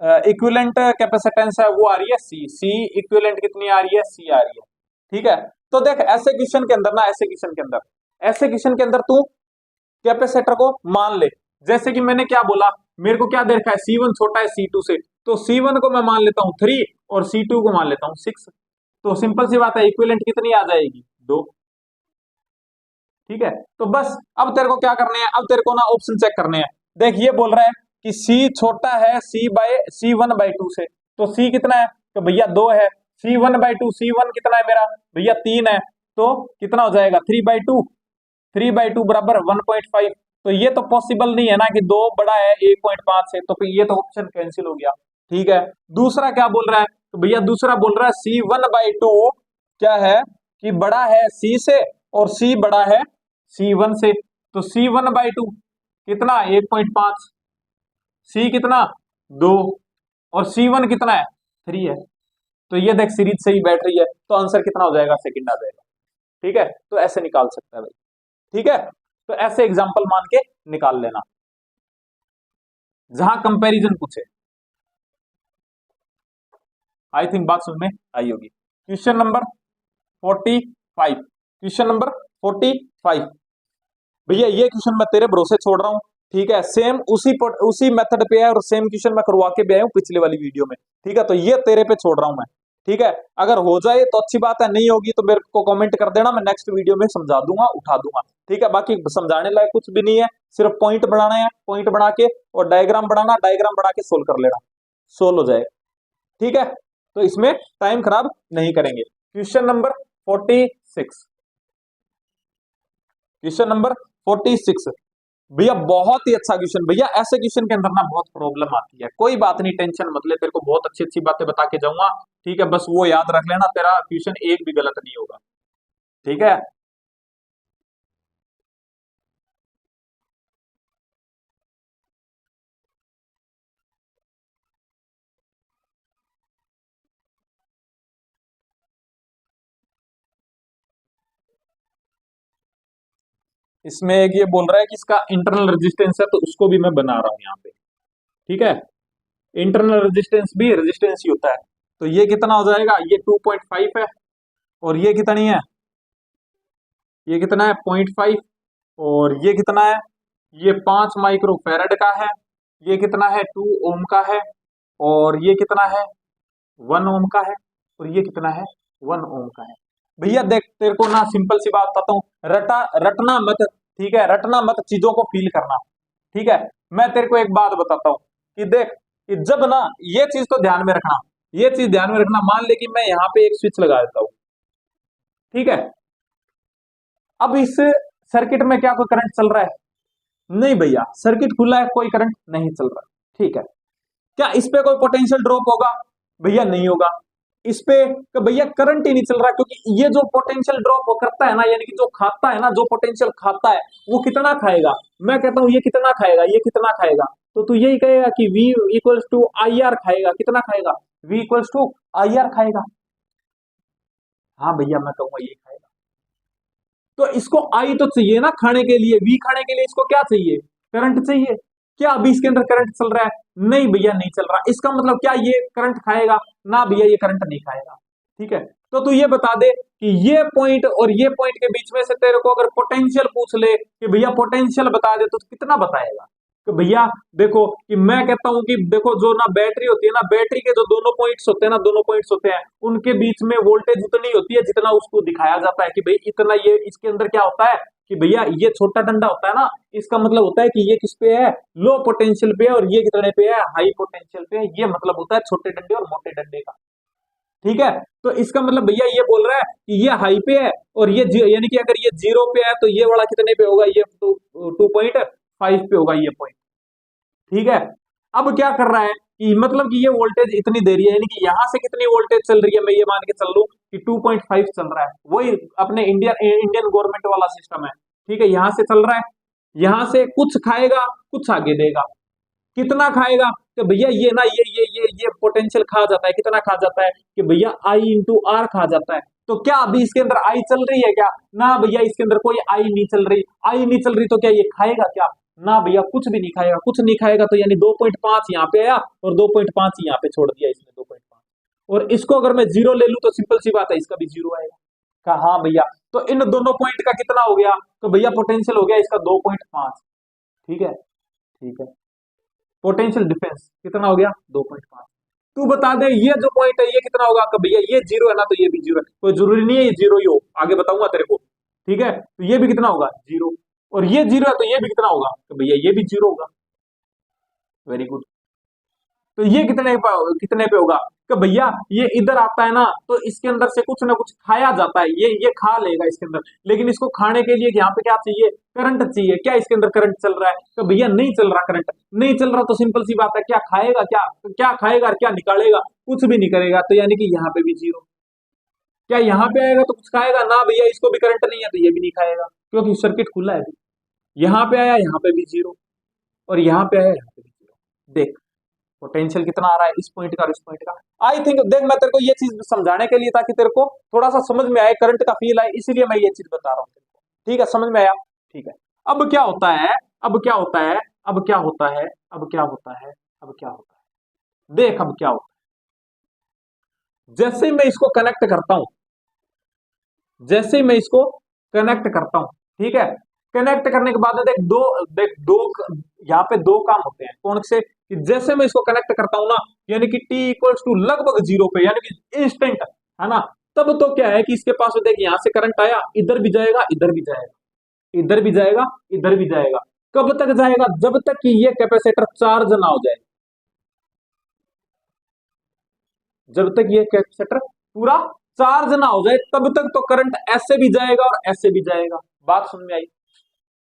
इक्विवेलेंट कैपेसिटेंस है वो आ रही है सी इक्विवेलेंट कितनी आ रही है, सी आ रही है। ठीक है, तो देख ऐसे क्वेश्चन के अंदर ना, ऐसे क्वेश्चन के अंदर तू कैपेसिटर को मान ले। जैसे कि मैंने क्या बोला, मेरे को क्या दे रखा है, C1 छोटा है C2 से, तो C1 को मैं मान लेता हूं 3 और C2 को मान लेता हूं 6। तो सिंपल सी बात है, इक्विवेलेंट कितनी आ जाएगी, 2। ठीक है, तो बस अब तेरे को क्या करने हैं, अब तेरे को ना ऑप्शन चेक करने हैं। देख ये बोल रहा है कि C छोटा है C1/2 से, तो C कितना है, तो भैया 2 है। C1/2, C1 कितना है मेरा भैया 3 है, तो कितना हो जाएगा 3/2, 3/2 बराबर 1.5। तो ये तो पॉसिबल नहीं है ना कि 2 बड़ा है 1.5 से, तो फिर ये तो ऑप्शन कैंसिल हो गया। ठीक है, दूसरा क्या बोल रहा है, तो भैया दूसरा बोल रहा है C1/2 क्या है, कि बड़ा है C से और C बड़ा है C1 से। तो C1/2 कितना 1.5, C कितना 2, और C1 कितना है 3 है। तो ये देख सीरीज से ही बैठ रही है, तो आंसर कितना हो जाएगा, सेकंड आ जाएगा। ठीक है, तो ऐसे निकाल सकता है भाई। ठीक है, तो ऐसे एग्जांपल मान के निकाल लेना जहां कंपैरिजन पूछे। आई थिंक बात समझ में आई होगी। क्वेश्चन नंबर 45, क्वेश्चन नंबर 45 भैया, ये क्वेश्चन मैं तेरे भरोसे छोड़ रहा हूँ। ठीक है, सेम उसी मेथड पे है और सेम क्वेश्चन मैं करवा के भी आया हूँ पिछले वाली वीडियो में। ठीक है, तो ये तेरे पे छोड़ रहा हूं मैं। ठीक है, अगर हो जाए तो अच्छी बात है, नहीं होगी तो मेरे को कमेंट कर देना, मैं नेक्स्ट वीडियो में समझा दूंगा, उठा दूंगा। ठीक है, बाकी समझाने लायक कुछ भी नहीं है, सिर्फ पॉइंट बनाना है, पॉइंट बना के और डायग्राम बनाना, डायग्राम बना के सोल्व कर लेना, सोल्व हो जाए। ठीक है, तो इसमें टाइम खराब नहीं करेंगे। क्वेश्चन नंबर 46, क्वेश्चन नंबर 46 भैया, बहुत ही अच्छा क्वेश्चन। भैया ऐसे क्वेश्चन के अंदर ना बहुत प्रॉब्लम आती है, कोई बात नहीं, टेंशन मत ले, तेरे को बहुत अच्छी अच्छी बातें बता के जाऊंगा। ठीक है, बस वो याद रख लेना, तेरा क्वेश्चन एक भी गलत नहीं होगा। ठीक है, इसमें एक ये बोल रहा है कि इसका इंटरनल रेजिस्टेंस है, तो उसको भी मैं बना रहा हूं यहाँ पे। ठीक है, इंटरनल रेजिस्टेंस भी रेजिस्टेंस ही होता है। तो ये कितना हो जाएगा, ये 2.5 है, और ये कितनी है, ये कितना है 0.5, और ये कितना है ये 5 माइक्रोफैरड का है, ये कितना है 2 ओम का है, और ये कितना है 1 ओम का है, और ये कितना है 1 ओम का है। भैया देख तेरे को ना सिंपल सी बात बताता हूँ, रटना मत, ठीक है, रटना मत, चीजों को फील करना, ठीक है। मैं तेरे को एक बात बताता हूँ कि देख कि जब ना, ये चीज तो ध्यान में रखना, ये चीज ध्यान में रखना, मान ले कि मैं यहाँ पे एक स्विच लगा देता हूँ, ठीक है। अब इस सर्किट में क्या कोई करंट चल रहा है? नहीं भैया, सर्किट खुला है, कोई करंट नहीं चल रहा, ठीक है। क्या इस पे कोई पोटेंशियल ड्रॉप होगा? भैया नहीं होगा। इस पे तो भैया करंट ही नहीं चल रहा, क्योंकि ये जो पोटेंशियल ड्रॉप करता है ना, यानी कि जो खाता है ना, जो पोटेंशियल खाता है वो कितना खाएगा? मैं कहता हूं ये कितना खाएगा, ये कितना खाएगा, तो तू यही कहेगा कि V equals to I R खाएगा। कितना खाएगा? V equals to I R खाएगा। हाँ भैया, मैं कहूंगा ये खाएगा। तो इसको आई तो चाहिए ना खाने के लिए, V खाने के लिए इसको क्या चाहिए? करंट चाहिए। क्या अभी इसके अंदर करंट चल रहा है? नहीं भैया, नहीं चल रहा। इसका मतलब क्या ये करंट खाएगा? ना भैया, ये करंट नहीं खाएगा, ठीक है। तो तू ये बता दे कि ये पॉइंट और ये पॉइंट के बीच में से तेरे को अगर पोटेंशियल पूछ ले कि भैया पोटेंशियल बता दे, तो कितना बताएगा? तो भैया देखो कि मैं कहता हूं कि देखो, जो ना बैटरी होती है ना, बैटरी के जो दोनों पॉइंट्स होते हैं ना, दोनों पॉइंट्स होते हैं, उनके बीच में वोल्टेज उतनी होती है जितना उसको दिखाया जाता है कि भाई इतना। ये इसके अंदर क्या होता है कि भैया ये छोटा डंडा होता है ना, इसका मतलब होता है कि ये किस पे है? लो पोटेंशियल पे है, और ये कितने पे है? हाई पोटेंशियल पे है। ये मतलब होता है छोटे डंडे और मोटे डंडे का, ठीक है। तो इसका मतलब भैया ये बोल रहा है कि ये हाई पे है, और ये यानी कि अगर ये 0 पे है तो ये वाला कितने पे होगा? ये 2.5 पे होगा ये पॉइंट, ठीक है। अब क्या कर रहा है कि मतलब कि ये वोल्टेज इतनी दे रही है, यानी कि यहां से कितनी वोल्टेज चल रही है, मैं ये मान के चल लूं कि 2.5 चल रहा है। वही अपने इंडियन गवर्नमेंट वाला सिस्टम है, ठीक है। यहां से चल रहा है, यहां से कुछ खाएगा, कुछ आगे देगा। कितना खाएगा? तो भैया ये ना, ये पोटेंशियल खा जाता है। कितना खा जाता है? कि भैया आई इंटू आर खा जाता है। तो क्या अभी इसके अंदर आई चल रही है क्या? ना भैया, इसके अंदर कोई आई नहीं चल रही। आई नहीं चल रही तो क्या ये खाएगा क्या? ना भैया, कुछ भी नहीं खाएगा। कुछ नहीं खाएगा तो यानी 2.5 यहाँ पे आया, और 2.5 यहाँ पे छोड़ दिया इसने, 2.5। और इसको अगर मैं 0 ले लूं तो सिंपल सी बात है, इसका भी 0 आएगा। कहा हाँ भैया। तो इन दोनों पॉइंट का कितना हो गया? तो भैया पोटेंशियल हो गया इसका 2.5, ठीक है, ठीक है। पोटेंशियल डिफरेंस कितना हो गया? 2.5। तू बता दे ये जो पॉइंट है ये कितना होगा? कि भैया ये 0 है ना, तो ये भी 0 है। कोई जरूरी नहीं है ये 0 ही हो, आगे बताऊंगा तेरे को, ठीक है। तो ये भी कितना होगा? 0। और ये 0 है तो ये भी कितना होगा? तो भैया ये भी 0 होगा। Very good. तो ये कितने पे होगा? कि भैया ये इधर आता है ना, तो इसके अंदर से कुछ ना कुछ खाया जाता है, ये खा लेगा इसके अंदर। लेकिन इसको खाने के लिए यहाँ पे क्या चाहिए? करंट चाहिए। क्या इसके अंदर करंट चल रहा है? तो भैया नहीं चल रहा, करंट नहीं चल रहा। तो सिंपल सी बात है, क्या खाएगा? क्या खाएगा और क्या निकालेगा? कुछ भी नहीं करेगा। तो यानी कि यहाँ पे भी 0। क्या यहाँ पे आएगा तो कुछ खाएगा? ना भैया, इसको भी करंट नहीं है तो ये भी नहीं खाएगा, क्योंकि सर्किट खुला है। यहाँ पे आया, यहाँ पे भी 0, और यहाँ पे आया, यहाँ पे भी 0। देख पोटेंशियल कितना आ रहा है इस पॉइंट का और इस पॉइंट का। आई थिंक देख, मैं तेरे को ये चीज समझाने के लिए, ताकि तेरे को थोड़ा सा समझ में आए, करंट का फील आए, इसीलिए मैं ये चीज बता रहा हूँ तेरे को, ठीक है। समझ में आया? ठीक है। अब क्या होता है? अब क्या होता है? अब क्या होता है? अब क्या होता है? अब क्या होता है? देख अब क्या होता है। जैसे ही मैं इसको कनेक्ट करता हूं, जैसे ही मैं इसको कनेक्ट करता हूं, ठीक है, कनेक्ट करने के बाद में देख दो यहाँ पे दो काम होते हैं। कौन से? कि जैसे मैं इसको कनेक्ट करता हूं ना, यानी कि t इक्वल्स टू लगभग 0 पे, यानी कि इंस्टेंट, है ना, तब तो क्या है कि इसके पास देख यहां से करंट आया, इधर भी जाएगा, इधर भी जाएगा, इधर भी जाएगा, इधर भी जाएगा। कब तक जाएगा? जब तक कि ये कैपेसिटर चार्ज ना हो जाए। जब तक ये कैपेसिटर पूरा चार्ज ना हो जाए तब तक तो करंट ऐसे भी जाएगा और ऐसे भी जाएगा। बात समझ में आई?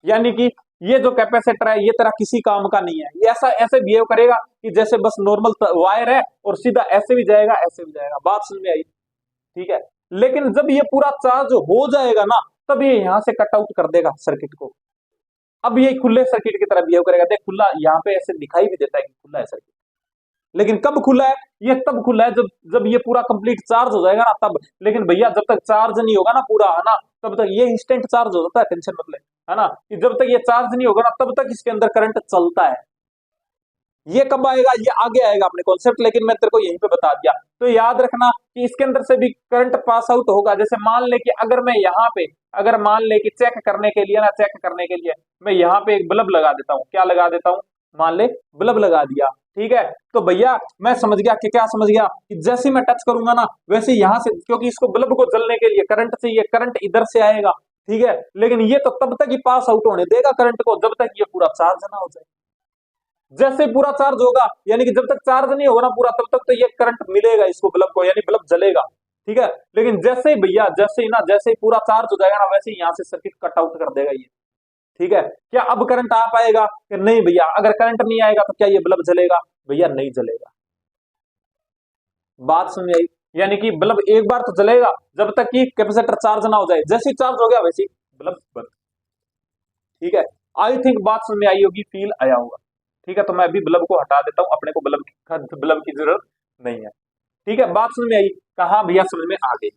यानी कि ये जो कैपेसिटर है ये तेरा किसी काम का नहीं है। ये ऐसा ऐसे बिहेव करेगा कि जैसे बस नॉर्मल वायर है, और सीधा ऐसे भी जाएगा, ऐसे भी जाएगा। बात समझ में आई? ठीक है। लेकिन जब ये पूरा चार्ज हो जाएगा ना, तब ये यहां से कट आउट कर देगा सर्किट को। अब ये खुले सर्किट की तरह बिहेव करेगा। देख खुला, यहाँ पे ऐसे दिखाई भी देता है कि खुला है सर्किट, लेकिन कब खुला है? ये तब खुला है जब जब ये पूरा कंप्लीट चार्ज हो जाएगा ना, तब। लेकिन भैया जब तक चार्ज नहीं होगा ना पूरा, है ना, तब तक ये इंस्टेंट चार्ज हो जाता है, टेंशन मत ले, है ना, कि जब तक ये चार्ज नहीं होगा ना, तब तक इसके अंदर करंट चलता है। ये कब आएगा, ये आगे आएगा अपने कॉन्सेप्ट, लेकिन मैं तेरे को यहीं पे बता दिया। तो याद रखना कि इसके अंदर से भी करंट पास आउट होगा। जैसे मान ले कि अगर मैं यहाँ पे, अगर मान ले कि चेक करने के लिए ना, चेक करने के लिए मैं यहाँ पे एक बल्ब लगा देता हूँ, क्या लगा देता हूँ, मान ले बल्ब लगा दिया, ठीक है। तो भैया मैं समझ गया कि क्या समझ गया कि जैसे मैं टच करूंगा ना वैसे यहाँ से, क्योंकि इसको बल्ब को जलने के लिए करंट चाहिए, करंट इधर से आएगा, ठीक है। लेकिन ये तो तब तक ही पास आउट होने देगा करंट को जब तक ये पूरा चार्ज ना हो जाए। जैसे पूरा चार्ज होगा, यानी कि जब तक चार्ज नहीं होगा ना पूरा, तब तक तो ये करंट मिलेगा इसको बल्ब को, यानी बल्ब जलेगा, ठीक है। लेकिन जैसे ही भैया, जैसे ही ना, जैसे ही पूरा चार्ज हो जाएगा ना, वैसे ही यहाँ से सर्किट कट आउट कर देगा ये, ठीक है। क्या अब करंट आ पाएगा कि नहीं भैया? अगर करंट नहीं आएगा तो क्या ये बल्ब जलेगा? भैया नहीं जलेगा। बात समझ आई? यानी कि बल्ब एक बार तो जलेगा जब तक कि कैपेसिटर चार्ज ना हो जाए, जैसे ही चार्ज हो गया वैसे ही बल्ब बंद, ठीक है। आई थिंक बात समझ में आई होगी, फील आया होगा, ठीक है। तो मैं अभी बल्ब को हटा देता हूं, अपने को बल्ब की जरूरत नहीं है, ठीक है। बात समझ में आई? कहा भैया समझ में आ गई।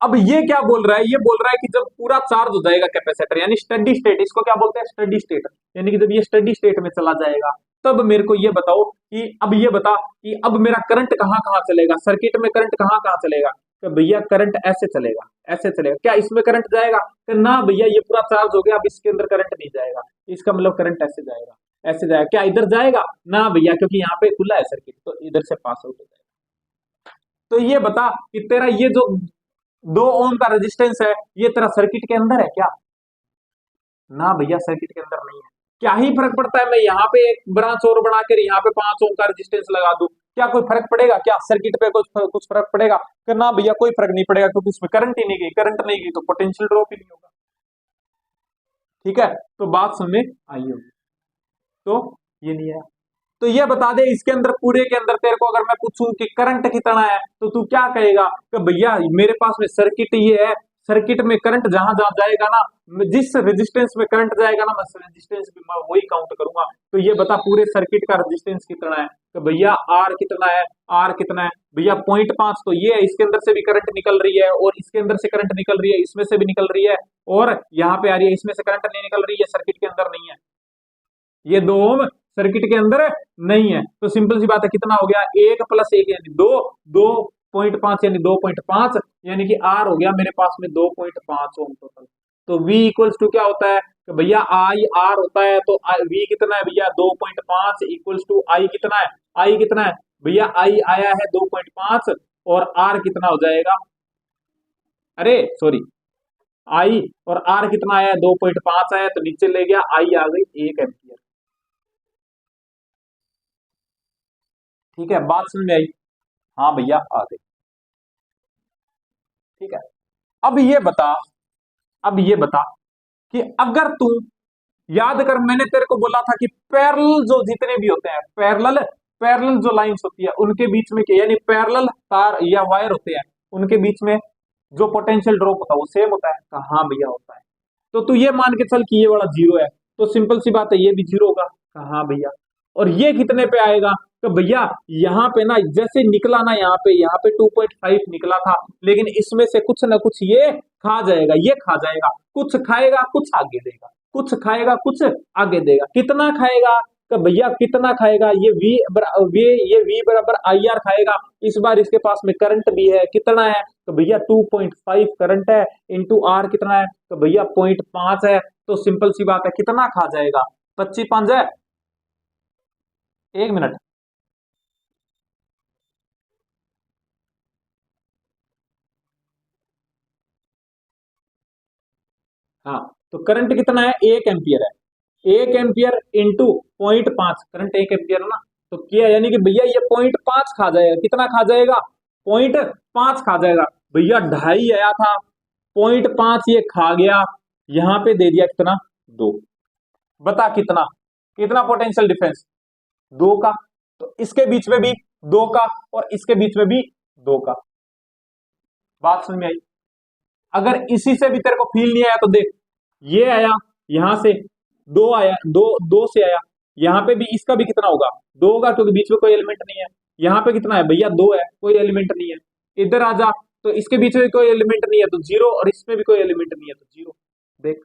अब ये क्या बोल रहा है? ये बोल रहा है कि जब पूरा चार्ज हो जाएगा कैपेसिटर, यानी स्टडी स्टेट, इसको क्या बोलते हैं, स्टडी स्टेट, यानी कि जब ये स्टडी स्टेट में चला जाएगा तब मेरे को ये बताओ कि अब ये बता कि अब मेरा करंट कहां कहां चलेगा, सर्किट में करंट कहां कहां चलेगा। तो भैया करंट ऐसे चलेगा, ऐसे चलेगा। क्या इसमें करंट जाएगा? तो ना भैया, ये पूरा चार्ज हो गया, अब इसके अंदर करंट नहीं जाएगा, इसका मतलब करंट ऐसे जाएगा, ऐसे जाएगा। क्या इधर जाएगा? ना भैया, क्योंकि यहाँ पे खुला है सर्किट, तो इधर से पास आउट हो जाएगा। तो ये बता कि तेरा ये जो 2 ओम का रेजिस्टेंस है, ये तेरा सर्किट के अंदर है क्या? ना भैया, सर्किट के अंदर नहीं है। क्या ही फर्क पड़ता है, मैं यहाँ पे एक ब्रांच और बनाकर यहाँ पे 5 ओम का रेजिस्टेंस लगा दूं, क्या कोई फर्क पड़ेगा? क्या सर्किट पे कुछ फर्क पड़ेगा? कि ना भैया, कोई फर्क नहीं पड़ेगा, क्योंकि उसमें करंट ही नहीं गई, करंट नहीं गई तो पोटेंशियल ड्रॉप ही नहीं होगा, ठीक है। तो बात समझ में आई होगी। तो ये नहीं है। तो ये बता दे, इसके अंदर पूरे के अंदर तेरे को अगर मैं पूछूं कि करंट कितना है, तो तू क्या कहेगा कि भैया मेरे पास में सर्किट ये है, सर्किट में करंट जहां जहां जाएगा ना, जिस रेजिस्टेंस में करंट जाएगा ना, मैं रेजिस्टेंस भी मैं वही काउंट करूंगा। तो ये बता पूरे सर्किट का रेजिस्टेंस कितना है? तो भैया आर कितना है, आर कितना है भैया? 0.5। तो ये है, इसके अंदर से भी करंट निकल रही है, और इसके अंदर से करंट निकल रही है, इसमें से भी निकल रही है, और यहाँ पे आ रही है, इसमें से करंट नहीं निकल रही है, सर्किट के अंदर नहीं है, ये 2 ओम सर्किट के अंदर नहीं है। तो सिंपल सी बात है, कितना हो गया, 1 + 1 यानी 2, 2.5 यानी 2.5, यानी कि आर हो गया मेरे पास में 2.5 ओम टोटल। तो V इक्वल्स टू क्या होता है कि भैया आई आर होता है, तो V कितना है भैया, 2.5 इक्वल्स टू आई कितना है, आई कितना है भैया, आई आया है 2.5, और आर कितना हो जाएगा, अरे सॉरी, आई और आर कितना आया, 2.5 आया, तो नीचे ले गया, आई आ गई 1 एम्पियर, ठीक है। बात समझ में आई? हाँ भैया आ गई, ठीक है। अब ये बता, अब ये बता कि अगर तू याद कर, मैंने तेरे को बोला था कि पैरेलल जो जितने भी होते हैं, पैरेलल पैरेलल जो लाइंस होती है उनके बीच में, यानी पैरेलल तार या वायर होते हैं, उनके बीच में जो पोटेंशियल ड्रॉप होता है वो सेम होता है। कहा हाँ भैया होता है। तो तू ये मान के चल कि ये वाला 0 है, तो सिंपल सी बात है ये भी 0 होगा। कहा हाँ भैया। और ये कितने पे आएगा? तो भैया यहाँ पे ना, जैसे निकला ना, यहाँ पे 2.5 निकला था, लेकिन इसमें से कुछ ना कुछ ये खा जाएगा, ये खा जाएगा, कुछ खाएगा कुछ आगे देगा, कुछ खाएगा कुछ आगे देगा। कितना खाएगा? तो भैया कितना खाएगा, ये V बराबर IR खाएगा। इस बार इसके पास में करंट भी है, कितना है? तो भैया 2.5 करंट है, इंटू R कितना है? तो भैया 0.5 है। तो सिंपल सी बात है, कितना खा जाएगा? 25 5 है, 1 मिनट। हाँ, तो करंट कितना है? 1 एम्पियर है, 1 एम्पियर इंटू 0.5, करंट 1 एम्पियर है ना, तो क्या, यानी कि भैया ये 0.5 खा जाएगा। कितना खा जाएगा? 0.5 खा जाएगा। भैया 2.5 आया था, 0.5 ये खा गया, यहां पे दे दिया कितना, 2। बता कितना, कितना पोटेंशियल डिफरेंस? 2 का। तो इसके बीच में भी 2 का, और इसके बीच में भी 2 का। बात समझ में आई? अगर इसी से भी तेरे को फील नहीं आया तो देख, ये आया, यहां से 2 आया, 2 से आया, यहां पे भी इसका भी कितना होगा, 2 होगा, क्योंकि बीच में कोई एलिमेंट नहीं है। यहां पे कितना है भैया, 2 है, कोई एलिमेंट नहीं है। इधर आ जा, तो इसके बीच में कोई एलिमेंट नहीं है तो 0, और इसमें भी कोई एलिमेंट नहीं है तो 0। देख,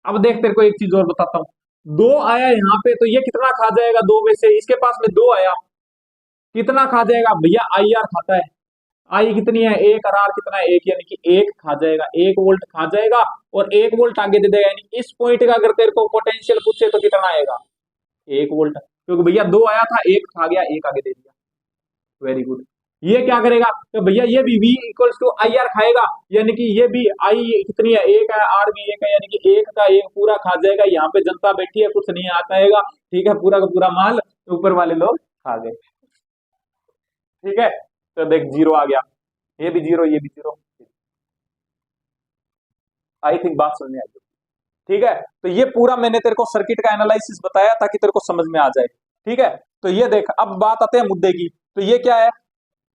अब देख तेरे को एक चीज और बताता हूं। दो आया यहाँ पे, तो ये कितना खा जाएगा दो में से, इसके पास में दो आया, कितना खा जाएगा भैया, आई आर खाता है। आई कितनी है, एक, और आर कितना है, एक, यानी कि एक खा जाएगा, 1 वोल्ट खा जाएगा, और 1 वोल्ट आगे दे देगा, यानी इस पॉइंट का अगर तेरे को पोटेंशियल पूछे तो कितना आएगा, 1 वोल्ट, क्योंकि भैया दो आया था, एक खा गया, एक आगे दे दिया। Very good. ये क्या करेगा, तो भैया ये भी V equals to I R खाएगा, यानी कि ये भी आई कितनी है, एक है, आर भी एक है, यानी कि एक का एक पूरा खा जाएगा। यहाँ पे जनता बैठी है, कुछ नहीं आता है, ठीक है, पूरा का पूरा माल ऊपर वाले लोग खा गए। ठीक है, तो देख जीरो आ गया, ये भी जीरो, ये भी जीरो। आई थिंक बात समझ में आई। ठीक है, तो ये पूरा मैंने तेरे को सर्किट का एनालिसिस बताया ताकि तेरे को समझ में आ जाए। ठीक है, तो ये देख, अब बात आते हैं मुद्दे की। तो ये क्या है,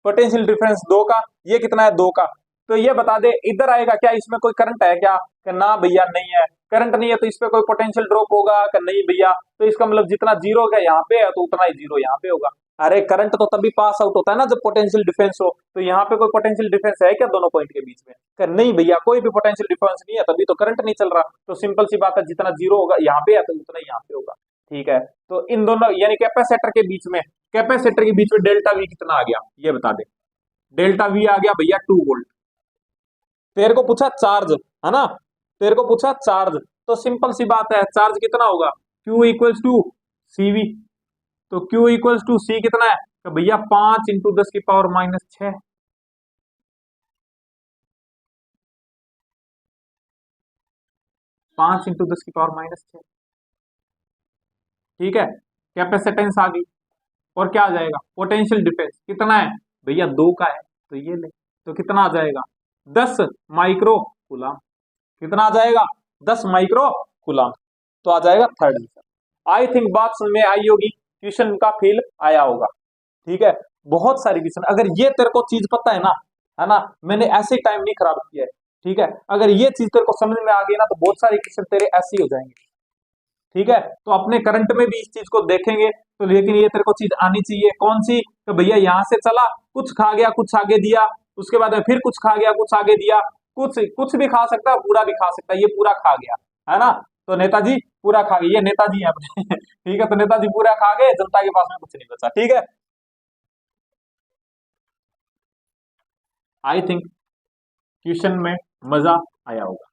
पोटेंशियल डिफरेंस 2 का, ये कितना है 2 का। तो ये बता दे, इधर आएगा क्या, इसमें कोई करंट है क्या, कि ना भैया नहीं है, करंट नहीं है, तो इस पे कोई पोटेंशियल ड्रॉप होगा कि नहीं भैया, तो इसका मतलब जितना जीरो का यहाँ पे है तो उतना ही जीरो यहाँ पे होगा। अरे करंट तो तभी पास आउट होता है ना जब पोटेंशियल डिफरेंस हो, तो यहाँ पे कोई पोटेंशियल डिफरेंस है क्या दोनों पॉइंट के बीच में, कि नहीं भैया कोई भी पोटेंशियल डिफरेंस नहीं है, तभी तो करंट नहीं चल रहा। तो सिंपल सी बात है, जितना जीरो होगा यहाँ पे है तो उतना यहाँ पे होगा। ठीक है, तो इन दोनों यानी कैपेसिटर के बीच में, कैपेसिटर के बीच में डेल्टा वी कितना आ गया, ये बता दे। डेल्टा वी आ गया भैया 2 वोल्ट। तेरे को पूछा चार्ज, है ना, तेरे को पूछा चार्ज, तो सिंपल सी बात है, चार्ज कितना होगा, Q इक्वल्स टू CV। तो Q इक्वल्स टू C कितना है, तो भैया 5 × 10⁻⁶। 5 × 10⁻⁶। ठीक है, कैपेसिटेंस आ गई, और क्या आ जाएगा, पोटेंशियल डिफरेंस कितना है भैया 2 का है, तो ये ले, तो कितना आ जाएगा 10 माइक्रो कूलम। कितना आ जाएगा 10 माइक्रो कूलम, तो आ जाएगा थर्ड आंसर। आई थिंक बात समझ में आई होगी, क्वेश्चन का फील आया होगा। ठीक है, बहुत सारी क्वेश्चन, अगर ये तेरे को चीज पता है ना, मैंने ऐसे टाइम नहीं खराब किया है। ठीक है, अगर ये चीज तेरे को समझ में आ गई ना, तो बहुत सारे क्वेश्चन तेरे ऐसे ही हो जाएंगे। ठीक है, तो अपने करंट में भी इस चीज को देखेंगे, तो लेकिन ये तेरे को चीज आनी चाहिए, कौन सी, तो भैया यहाँ से चला, कुछ खा गया, कुछ आगे दिया, उसके बाद में फिर कुछ खा गया, कुछ आगे दिया, कुछ कुछ भी खा सकता है, पूरा भी खा सकता है, ये पूरा खा गया, है ना, तो नेताजी पूरा खा गए, ये नेताजी है अपने ठीक है, तो नेताजी पूरा खा गए, जनता के पास में कुछ नहीं बचा। ठीक है, आई थिंक क्वेश्चन में मजा आया होगा।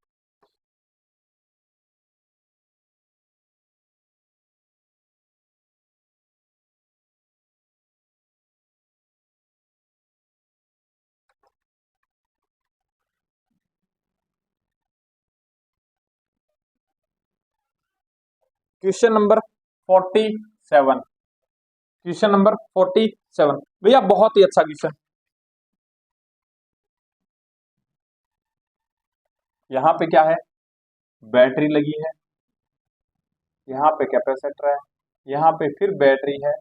क्वेश्चन नंबर 47, क्वेश्चन नंबर 47 भैया बहुत ही अच्छा क्वेश्चन। यहाँ पे क्या है, बैटरी लगी है, यहाँ पे कैपेसिटर है, यहाँ पे फिर बैटरी है,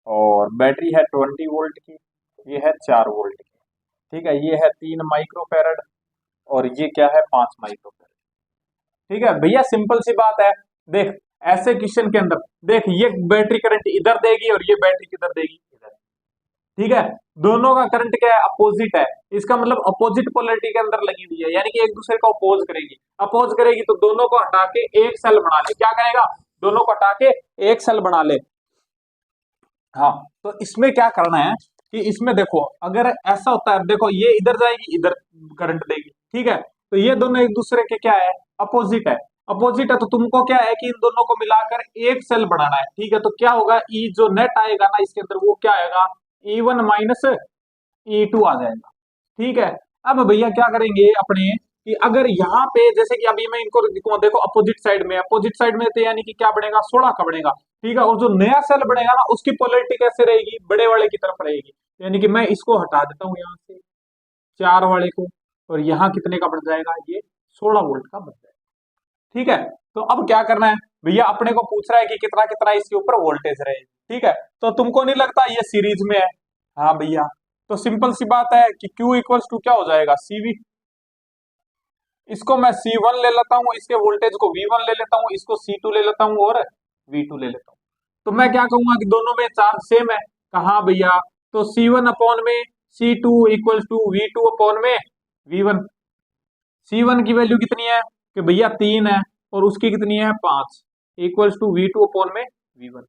और बैटरी है 20 वोल्ट की, ये है 4 वोल्ट की। ठीक है, ये है 3 माइक्रोफेरेड, और ये क्या है 5 माइक्रोफेरेड। ठीक है भैया, सिंपल सी बात है, देख ऐसे क्वेश्चन के अंदर देख, ये बैटरी करंट इधर देगी और ये बैटरी किधर देगी, इधर। ठीक है, दोनों का करंट क्या है, अपोजिट है, इसका मतलब अपोजिट पोलरिटी के अंदर लगी हुई है, यानी कि एक दूसरे को अपोज करेगी। अपोज करेगी तो दोनों को हटा के एक सेल बना ले, क्या करेगा, दोनों को हटा के एक सेल बना ले। हाँ, तो इसमें क्या करना है कि इसमें देखो, अगर ऐसा होता है, देखो ये इधर जाएगी, इधर करंट देगी। ठीक है, तो ये दोनों एक दूसरे के क्या है, अपोजिट है। अपोजिट है, तो तुमको क्या है कि इन दोनों को मिलाकर एक सेल बनाना है। ठीक है, तो क्या होगा, ई जो नेट आएगा ना इसके अंदर, वो क्या आएगा, E1 माइनस E2 आ जाएगा। ठीक है, अब भैया क्या करेंगे अपने, कि अगर यहाँ पे जैसे कि अभी मैं इनको देखो अपोजिट साइड में, अपोजिट साइड में, तो यानी कि क्या बनेगा, 16 का बनेगा। ठीक है, और जो नया सेल बनेगा ना, उसकी पोलरिटी कैसे रहेगी, बड़े वाले की तरफ रहेगी, यानी कि मैं इसको हटा देता हूँ यहाँ से, 4 वाले को, और यहाँ कितने का बन जाएगा, ये 16 वोल्ट का बन जाएगा। ठीक है, तो अब क्या करना है भैया, अपने को पूछ रहा है कि कितना कितना इसके ऊपर वोल्टेज रहेगी। ठीक है, तो तुमको नहीं लगता ये सीरीज में है, हाँ भैया, तो सिंपल सी बात है कि Q इक्वल्स टू क्या हो जाएगा, CV। इसको मैं C1 ले लेता हूँ, इसके वोल्टेज को V1 ले लेता हूँ, इसको C2 ले लेता हूँ, और V2 ले लेता हूँ। तो मैं क्या कहूंगा कि दोनों में चार्ज सेम है, कहा भैया, तो C1 अपॉन में C2 equals to V2 upon में V1। C1 की वैल्यू कितनी है कि भैया 3 है, और उसकी कितनी है 5 इक्वल्स टू V2 अपॉन में V1।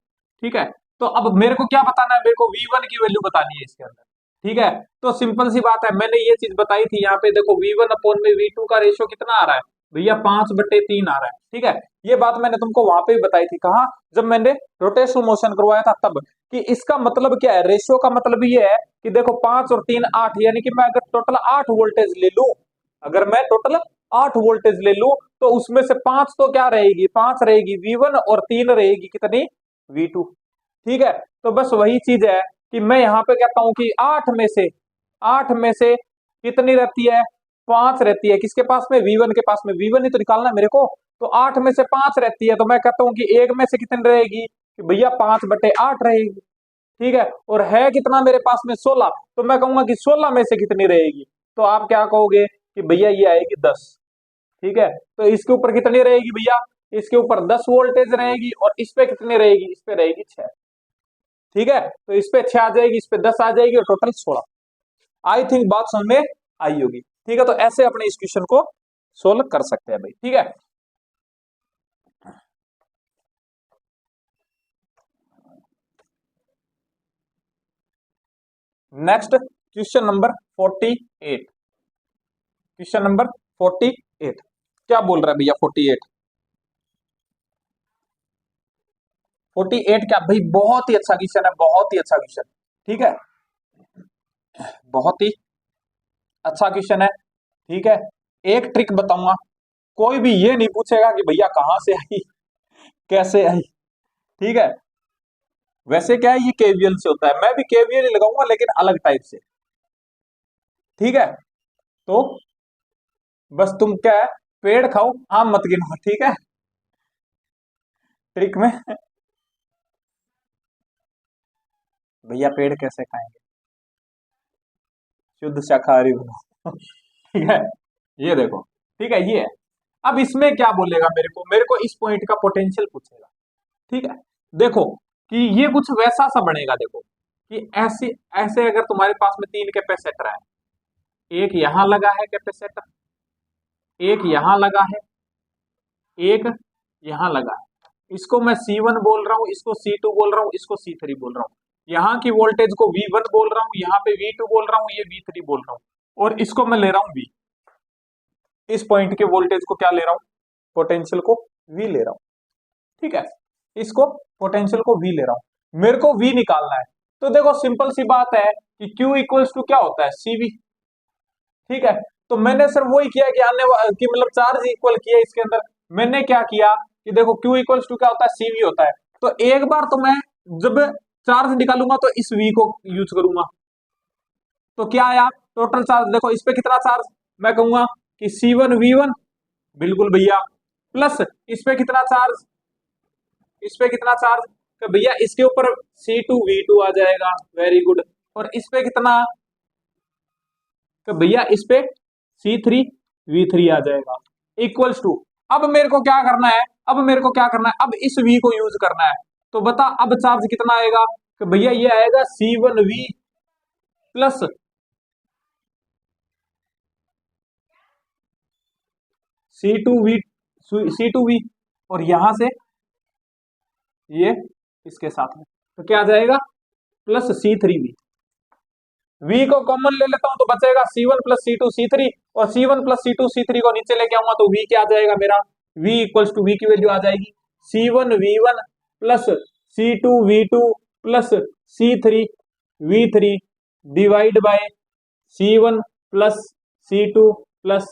ठीक है, तो अब मेरे को क्या बताना है, मेरे को V1 की वैल्यू बतानी है इसके अंदर। ठीक है, तो सिंपल सी बात है, मैंने ये चीज बताई थी यहाँ पे, देखो V1 अपॉन में V2 का रेशियो कितना आ रहा है भैया 5/3 आ रहा है। ठीक है, ये बात मैंने तुमको वहां पे भी बताई थी, कहा जब मैंने रोटेशनल मोशन करवाया था तब, कि इसका मतलब क्या है, रेशियो का मतलब ये है कि देखो 5 और 3 8, यानी कि मैं अगर टोटल 8 वोल्टेज ले लूं, अगर मैं टोटल 8 वोल्टेज ले लूं, तो उसमें से 5 तो क्या रहेगी, 5 रहेगी V1 और 3 रहेगी कितनी V2। ठीक है, तो बस वही चीज है कि मैं यहाँ पे कहता हूं कि 8 में से कितनी रहती है 5 रहती है, किसके पास में V1 के पास में, V1 ही तो निकालना है मेरे को, तो 8 में से 5 रहती है, तो मैं कहता हूं कि एक में से कितनी रहेगी कि भैया 5/8 रहेगी। ठीक है, और है कितना मेरे पास में 16, तो मैं कहूंगा कि 16 में से कितनी रहेगी, तो आप क्या कहोगे कि भैया ये आएगी 10। ठीक है, तो इसके ऊपर कितनी रहेगी भैया, इसके ऊपर 10 वोल्टेज रहेगी, और इस पे कितनी रहेगी, इस पे रहेगी 6। ठीक है, तो इस पे 6 आ जाएगी, इस पे 10 आ जाएगी, और टोटल 16। आई थिंक बात समझ में आई होगी। ठीक है, तो ऐसे अपने इस क्वेश्चन को सोल्व कर सकते हैं भाई। ठीक है, next question number 48। Question number 48 क्या बोल रहा है भैया, 48 क्या भाई, बहुत ही अच्छा क्वेश्चन है, बहुत ही अच्छा क्वेश्चन। ठीक है, बहुत ही अच्छा क्वेश्चन है। ठीक है, एक ट्रिक बताऊंगा, कोई भी ये नहीं पूछेगा कि भैया कहां से आई, कैसे आई। ठीक है, वैसे क्या है, ये केवीएल से होता है, मैं भी केवीएल ही लगाऊंगा लेकिन अलग टाइप से। ठीक है, तो बस तुम क्या है, पेड़ खाओ आम मत गिनो। ठीक है, ट्रिक में भैया पेड़ कैसे खाएंगे, शुद्ध शाकाहारी बनो। ठीक है, ये देखो। ठीक है, ये है। अब इसमें क्या बोलेगा, मेरे को इस पॉइंट का पोटेंशियल पूछेगा। ठीक है, देखो कि ये कुछ वैसा सा बनेगा, देखो कि ऐसे ऐसे अगर तुम्हारे पास में 3 कैपेसिटर है, एक यहां लगा है कैपेसिटर, एक यहां लगा है, एक यहां लगा है, इसको मैं C1 बोल रहा हूं, इसको C2 बोल रहा हूं, इसको C3 बोल रहा हूं। यहाँ की वोल्टेज को V1 बोल रहा हूं, यहाँ पे V2 बोल रहा हूं, ये V3 बोल रहा हूं, और इसको मैं ले रहा हूं V। इस पॉइंट के वोल्टेज को क्या ले रहा हूं, पोटेंशियल को V ले रहा हूं। ठीक है, इसको पोटेंशियल को V ले रहा हूं, मेरे को V निकालना है। तो देखो सिंपल सी बात है कि Q इक्वल्स टू क्या होता है CV। ठीक है, तो मैंने सर वही किया कि कि मतलब चार्ज इक्वल किया इसके अंदर, मैंने क्या किया कि देखो Q इक्वल्स टू क्या होता है, CV होता है, तो एक बार तो मैं जब चार्ज निकालूंगा तो इस V को यूज करूंगा, तो क्या आया टोटल चार्ज, देखो इस पे कितना चार्ज, मैं कहूंगा कि C1V1, बिल्कुल भैया, प्लस इस पे कितना चार्ज, इस पे कितना चार्ज, तो भैया इसके ऊपर C2V2 आ जाएगा, वेरी गुड, और इस पे कितना, तो भैया इस पे C3V3 आ जाएगा, इक्वल्स टू, अब मेरे को क्या करना है, अब इस V को यूज करना है, तो बता अब चार्ज कितना आएगा, तो भैया ये आएगा C1V प्लस C2V, और यहां से ये इसके साथ में, तो क्या आ जाएगा प्लस C3V। V को कॉमन ले लेता हूं तो बचेगा C1 प्लस C2 C3, और C1 प्लस C2 C3 को नीचे लेके आऊंगा तो V क्या आ जाएगा मेरा, V इक्वल्स टू V की वैल्यू आ जाएगी C1V1 plus C2V2 plus C3V3 divide by C1 plus C2 plus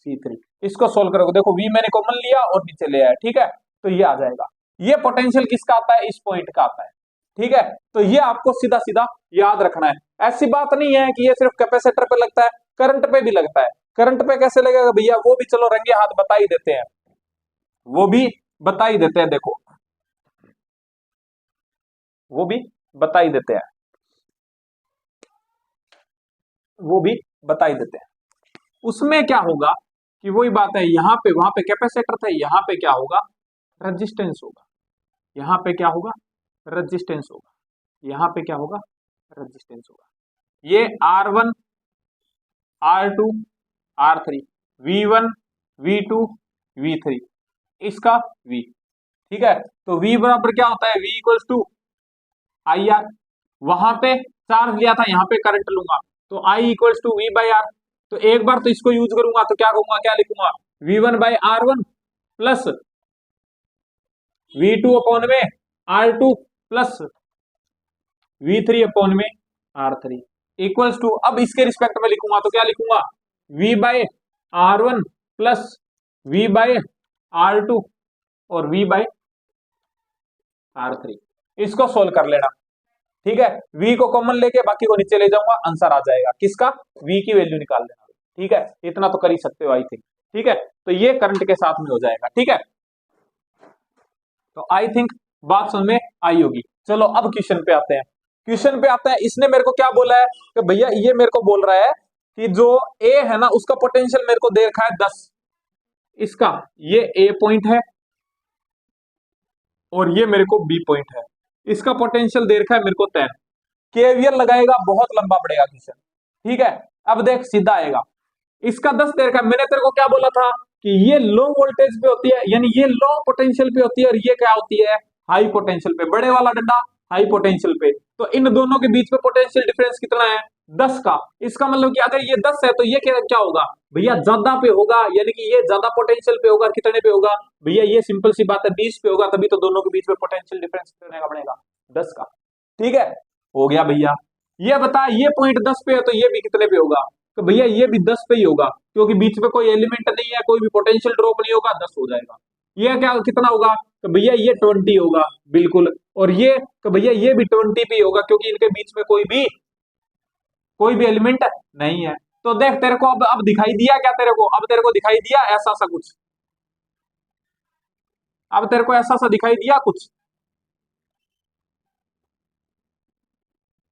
C3। इसको सोल्व करोगे, देखो V मैंने कॉमन लिया और नीचे ले आया। ठीक है, तो ये आ जाएगा, ये पोटेंशियल किसका आता है, इस पॉइंट का आता है। ठीक है, तो ये आपको सीधा सीधा याद रखना है। ऐसी बात नहीं है कि ये सिर्फ कैपेसिटर पे लगता है, करंट पे भी लगता है। करंट पे कैसे लगेगा भैया, वो भी चलो रंगे हाथ बता ही देते हैं, वो भी बता ही देते हैं, देखो वो भी बता ही देते हैं, वो भी बता ही देते हैं। उसमें क्या होगा कि वही बात है, यहाँ पे वहां पे कैपेसिटर था, यहाँ पे क्या होगा, रेजिस्टेंस होगा, यहाँ पे क्या होगा, रेजिस्टेंस होगा, यहाँ पे क्या होगा, रेजिस्टेंस होगा। ये R1 R2 R3 V1 V2 V3, इसका V। ठीक है, तो V बराबर क्या होता है, V इक्वल्स टू IR। वहां पे चार्ज लिया था, यहाँ पे करंट लूंगा, तो I इक्वल्स टू V/R। तो एक बार तो इसको यूज करूंगा, तो क्या कहूंगा, क्या लिखूंगा, V1/R1 प्लस V2 अपॉन में R2 प्लस V3 अपॉन में R3 इक्वल्स टू, अब इसके रिस्पेक्ट में लिखूंगा तो क्या लिखूंगा, V/R1 प्लस V/R2 और V/R3। इसको सोल्व कर लेना। ठीक है, V को कॉमन लेके बाकी को नीचे ले जाऊंगा, आंसर आ जाएगा किसका, V की वैल्यू निकाल लेना। ठीक है, इतना तो कर ही सकते हो आई थिंक। ठीक है, तो ये करंट के साथ में हो जाएगा। ठीक है, तो आई थिंक बात समझ में आई होगी। चलो अब क्वेश्चन पे आते हैं। क्वेश्चन पे आते हैं, इसने मेरे को क्या बोला है कि भैया ये मेरे को बोल रहा है कि जो A है ना उसका पोटेंशियल मेरे को दे रखा है 10, इसका ये A पॉइंट है और ये मेरे को B पॉइंट है, इसका पोटेंशियल दे रखा है मेरे को 10। केवीएल लगाएगा, बहुत लंबा पड़ेगा क्वेश्चन। ठीक है, अब देख सीधा आएगा, इसका 10 दे रखा है। मैंने तेरे को क्या बोला था कि ये लो वोल्टेज पे होती है, यानी ये लो पोटेंशियल पे होती है, और ये क्या होती है, हाई पोटेंशियल पे। बड़े वाला डंडा हाई पोटेंशियल पे, तो इन दोनों के बीच में पोटेंशियल डिफरेंस कितना है, 10 का। इसका मतलब कि अगर ये 10 है तो ये क्या होगा भैया, ज्यादा पे होगा, यानी कि ये ज्यादा पोटेंशियल पे होगा। कितने पे होगा भैया, ये सिंपल सी बात है 20 पे होगा, तभी तो दोनों के बीच में पोटेंशियल डिफरेंस कितने का बनेगा, 10 का। ठीक है, हो गया भैया। ये बता, ये पॉइंट 10 पे है तो ये भी कितने पे होगा, तो भैया ये भी 10 पे ही होगा, क्योंकि बीच में कोई एलिमेंट नहीं है, कोई भी पोटेंशियल ड्रॉप नहीं होगा, 10 हो जाएगा। ये क्या कितना होगा, तो भैया ये 20 होगा बिल्कुल, और ये तो भैया ये भी 20 पे होगा, क्योंकि इनके बीच में कोई भी एलिमेंट नहीं है। तो देख तेरे को अब दिखाई दिया क्या, तेरे को अब तेरे को दिखाई दिया ऐसा सा कुछ, अब तेरे को ऐसा सा दिखाई दिया कुछ,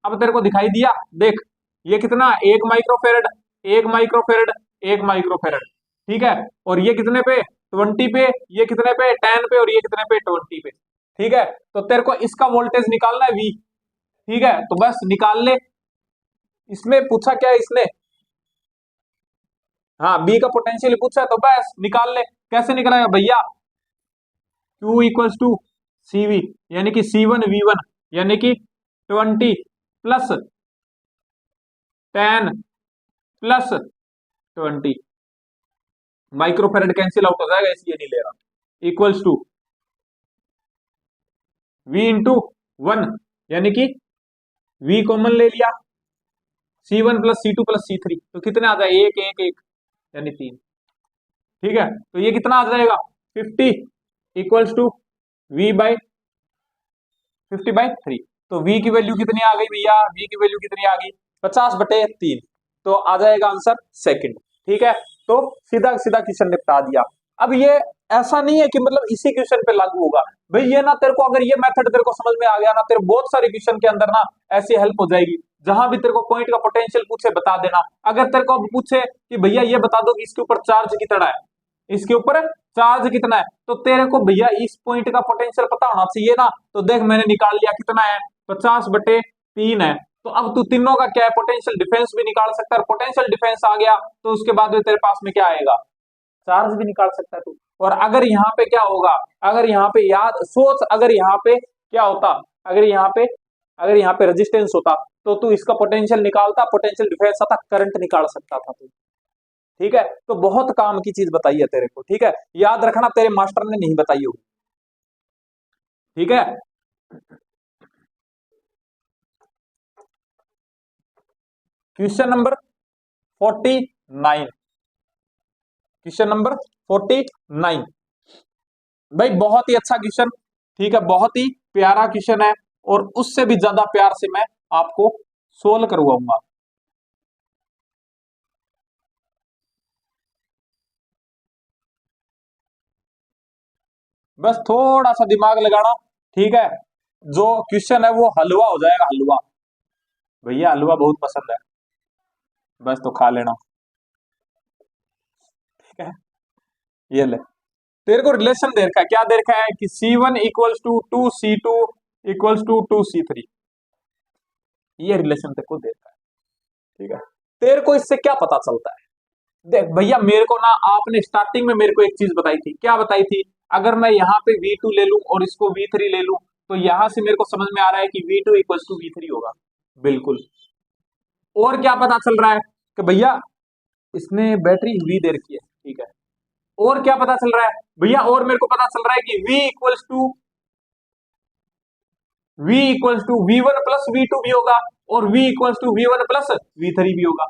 अब तेरे को दिखाई दिया। देख ये कितना, 1 माइक्रोफेरेड, 1 माइक्रोफेरेड, 1 माइक्रोफेरेड। ठीक है, और ये कितने पे, 20 पे, ये कितने पे, 10 पे, और ये कितने पे, 20 पे। ठीक है, तो तेरे को इसका वोल्टेज निकालना है V। ठीक है, तो बस निकाल ले। इसमें पूछा क्या है इसने, हाँ B का पोटेंशियल पूछा है, तो बस निकाल ले। कैसे निकलेगा भैया, Q इक्वल्स टू CV, यानी कि C1V1, यानी कि 20 plus 10 plus 20, microfarad cancel out हो जाएगा इसलिए नहीं ले रहा, इक्वल्स टू V इंटू 1, यानी कि V कॉमन ले लिया, C1 plus C2 plus C3, तो कितने आ जाए, 1 1 1, यानी 3। ठीक है, तो ये कितना आ जाएगा, 50 इक्वल्स टू V/50/3। तो V की वैल्यू कितनी आ गई भैया, V की वैल्यू कितनी आ गई, 50/3, तो आ जाएगा आंसर सेकंड। ठीक है, तो सीधा सीधा क्वेश्चन निपटा दिया। अब ये ऐसा नहीं है कि मतलब इसी क्वेश्चन पे लागू होगा भाई, ये ना तेरे को अगर ये मेथड तेरे को समझ में आ गया ना, तेरे बहुत सारे क्वेश्चन के अंदर ना ऐसी हेल्प हो जाएगी। जहां भी तेरे को पॉइंट का पोटेंशियल पूछे बता देना। अगर तेरे को पूछे कि भैया ये बता दो कि इसके ऊपर चार्ज कितना है, इसके ऊपर चार्ज कितना है, तो तेरे को भैया इस पॉइंट का पोटेंशियल पता होना चाहिए ना। तो देख मैंने निकाल लिया, कितना है, 50/3 है। तो अब तू तीनों का क्या है, पोटेंशियल डिफरेंस भी निकाल सकता है, पोटेंशियल डिफरेंस आ गया तो उसके बाद में तेरे पास में क्या आएगा, चार्ज भी निकाल सकता है तू। और अगर यहाँ पे क्या होगा, अगर यहाँ पे याद सोच, अगर यहाँ पे क्या होता, अगर यहाँ पे रेजिस्टेंस होता तो तू इसका पोटेंशियल निकालता, पोटेंशियल डिफरेंस आता, करंट निकाल सकता था तू। ठीक है, तो बहुत काम की चीज बताई है तेरे को। ठीक है, याद रखना तेरे मास्टर ने नहीं बताई होगी। ठीक है, क्वेश्चन नंबर 49, क्वेश्चन नंबर 49 भाई, बहुत ही अच्छा क्वेश्चन। ठीक है, बहुत ही प्यारा क्वेश्चन है, और उससे भी ज्यादा प्यार से मैं आपको सोल्व करवाऊंगा। बस थोड़ा सा दिमाग लगाना। ठीक है, जो क्वेश्चन है वो हलवा हो जाएगा, हलवा। भैया हलवा बहुत पसंद है, बस तो खा लेना। ठीक है, ये ले, तेरे को रिलेशन दे रखा है, क्या दे रखा है कि C1 equals to 2C2 equals to 2C3, ये रिलेशन तेरे को दे रखा है। ठीक है, तेरे को इससे क्या पता चलता है, देख भैया मेरे को ना आपने स्टार्टिंग में मेरे को एक चीज बताई थी, क्या बताई थी, अगर मैं यहाँ पे V2 ले लूं और इसको V3 ले लूं, तो यहां से मेरे को समझ में आ रहा है कि V2 इक्वल्स टू V3 होगा। बिल्कुल। और क्या पता चल रहा है कि भैया इसने बैटरी V दे रखी है, ठीक है। और क्या पता चल रहा है भैया, और मेरे को पता चल रहा है कि V equals to V1 plus V2 भी होगा, और V equals to V1 plus V3 भी होगा,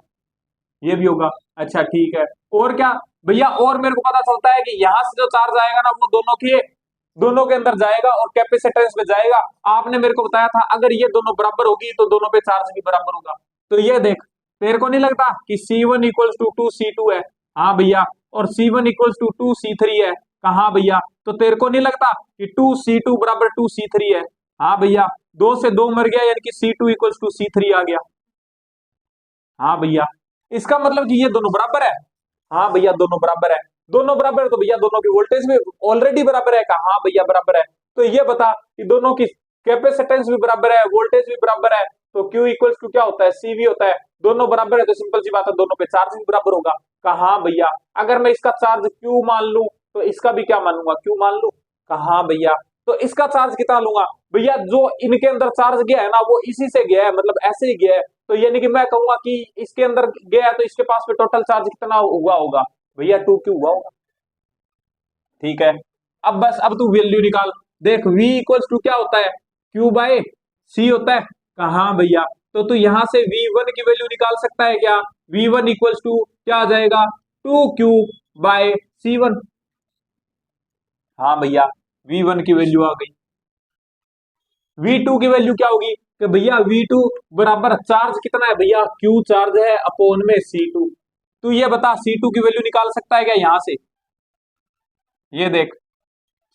ये भी होगा। अच्छा ठीक है। और क्या भैया, और मेरे को पता चलता है कि यहां से जो चार्ज आएगा ना, वो दोनों के अंदर जाएगा और कैपेसिटेंस में जाएगा। आपने मेरे को बताया था अगर ये दोनों बराबर होगी तो दोनों पे चार्ज भी बराबर होगा। तो ये देख, तेरे को नहीं लगता कि C1 इक्वल्स टू 2C2 है? हाँ भैया। और C1 इक्वल्स टू 2C3 है? कहा भैया। तो तेरे को नहीं लगता कि 2C2 बराबर 2C3 है? हाँ भैया। 2 से 2 मर गया, यानी कि C2 इक्वल्स टू C3 आ गया। हाँ भैया। इसका मतलब कि ये दोनों बराबर है। हाँ भैया, दोनों बराबर है। दोनों बराबर है तो भैया दोनों की वोल्टेज भी ऑलरेडी बराबर है। कहा हाँ भैया बराबर है। तो ये बता कि दोनों की कैपेसिटेंस भी बराबर है, वोल्टेज भी बराबर है, तो Q इक्वल्स टू क्या होता है? CV होता है। दोनों बराबर है तो सिंपल सी बात है, दोनों पे चार्ज भी बराबर होगा। कहा हाँ भैया। अगर मैं इसका चार्ज Q मान लूं तो इसका भी क्या मानूंगा? Q मान लूं। कहा हाँ भैया। तो इसका चार्ज कितना लूंगा भैया? जो इनके अंदर चार्ज गया है ना, वो इसी से गया है, मतलब ऐसे ही गया है। तो यानी कि मैं कहूंगा कि इसके अंदर गया है तो इसके पास में टोटल चार्ज कितना हुआ होगा भैया? 2Q हुआ होगा। ठीक है। अब बस, अब तू वैल्यू निकाल। देख, V इक्वल्स टू क्या होता है? Q बाय C होता है। कहा भैया। तो तू यहां से V1 की वैल्यू निकाल सकता है क्या? V1 इक्वल्स टू क्या आ जाएगा? 2Q bye C1। हाँ भैया, V1 की वैल्यू आ गई। V2 की वैल्यू क्या होगी कि भैया V2 बराबर चार्ज कितना है भैया? Q चार्ज है अपॉन में C2। तू ये बता, C2 की वैल्यू निकाल सकता है क्या यहां से? ये देख,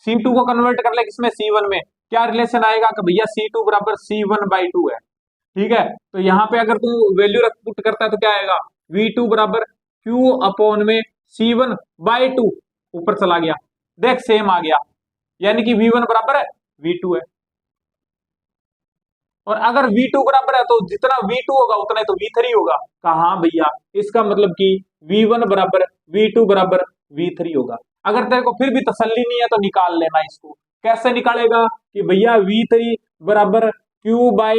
C2 को कन्वर्ट कर ले किसमें? C1 में। क्या रिलेशन आएगा कि भैया C2 बराबर C1/2 है। ठीक है। तो यहाँ पे अगर तू वैल्यू रख पुट करता है तो क्या आएगा? V2 बराबर Q अपॉन में C1/2। ऊपर चला गया, देख सेम आ गया, यानी कि V1 बराबर है V2 है। और अगर V2 बराबर है तो जितना V2 होगा उतना ही तो V3 होगा। कहा हाँ भैया। इसका मतलब कि V1 बराबर V2 बराबर V3 होगा। अगर तेरे को फिर भी तसल्ली नहीं है तो निकाल लेना इसको। कैसे निकालेगा कि भैया V3 बराबर Q बाय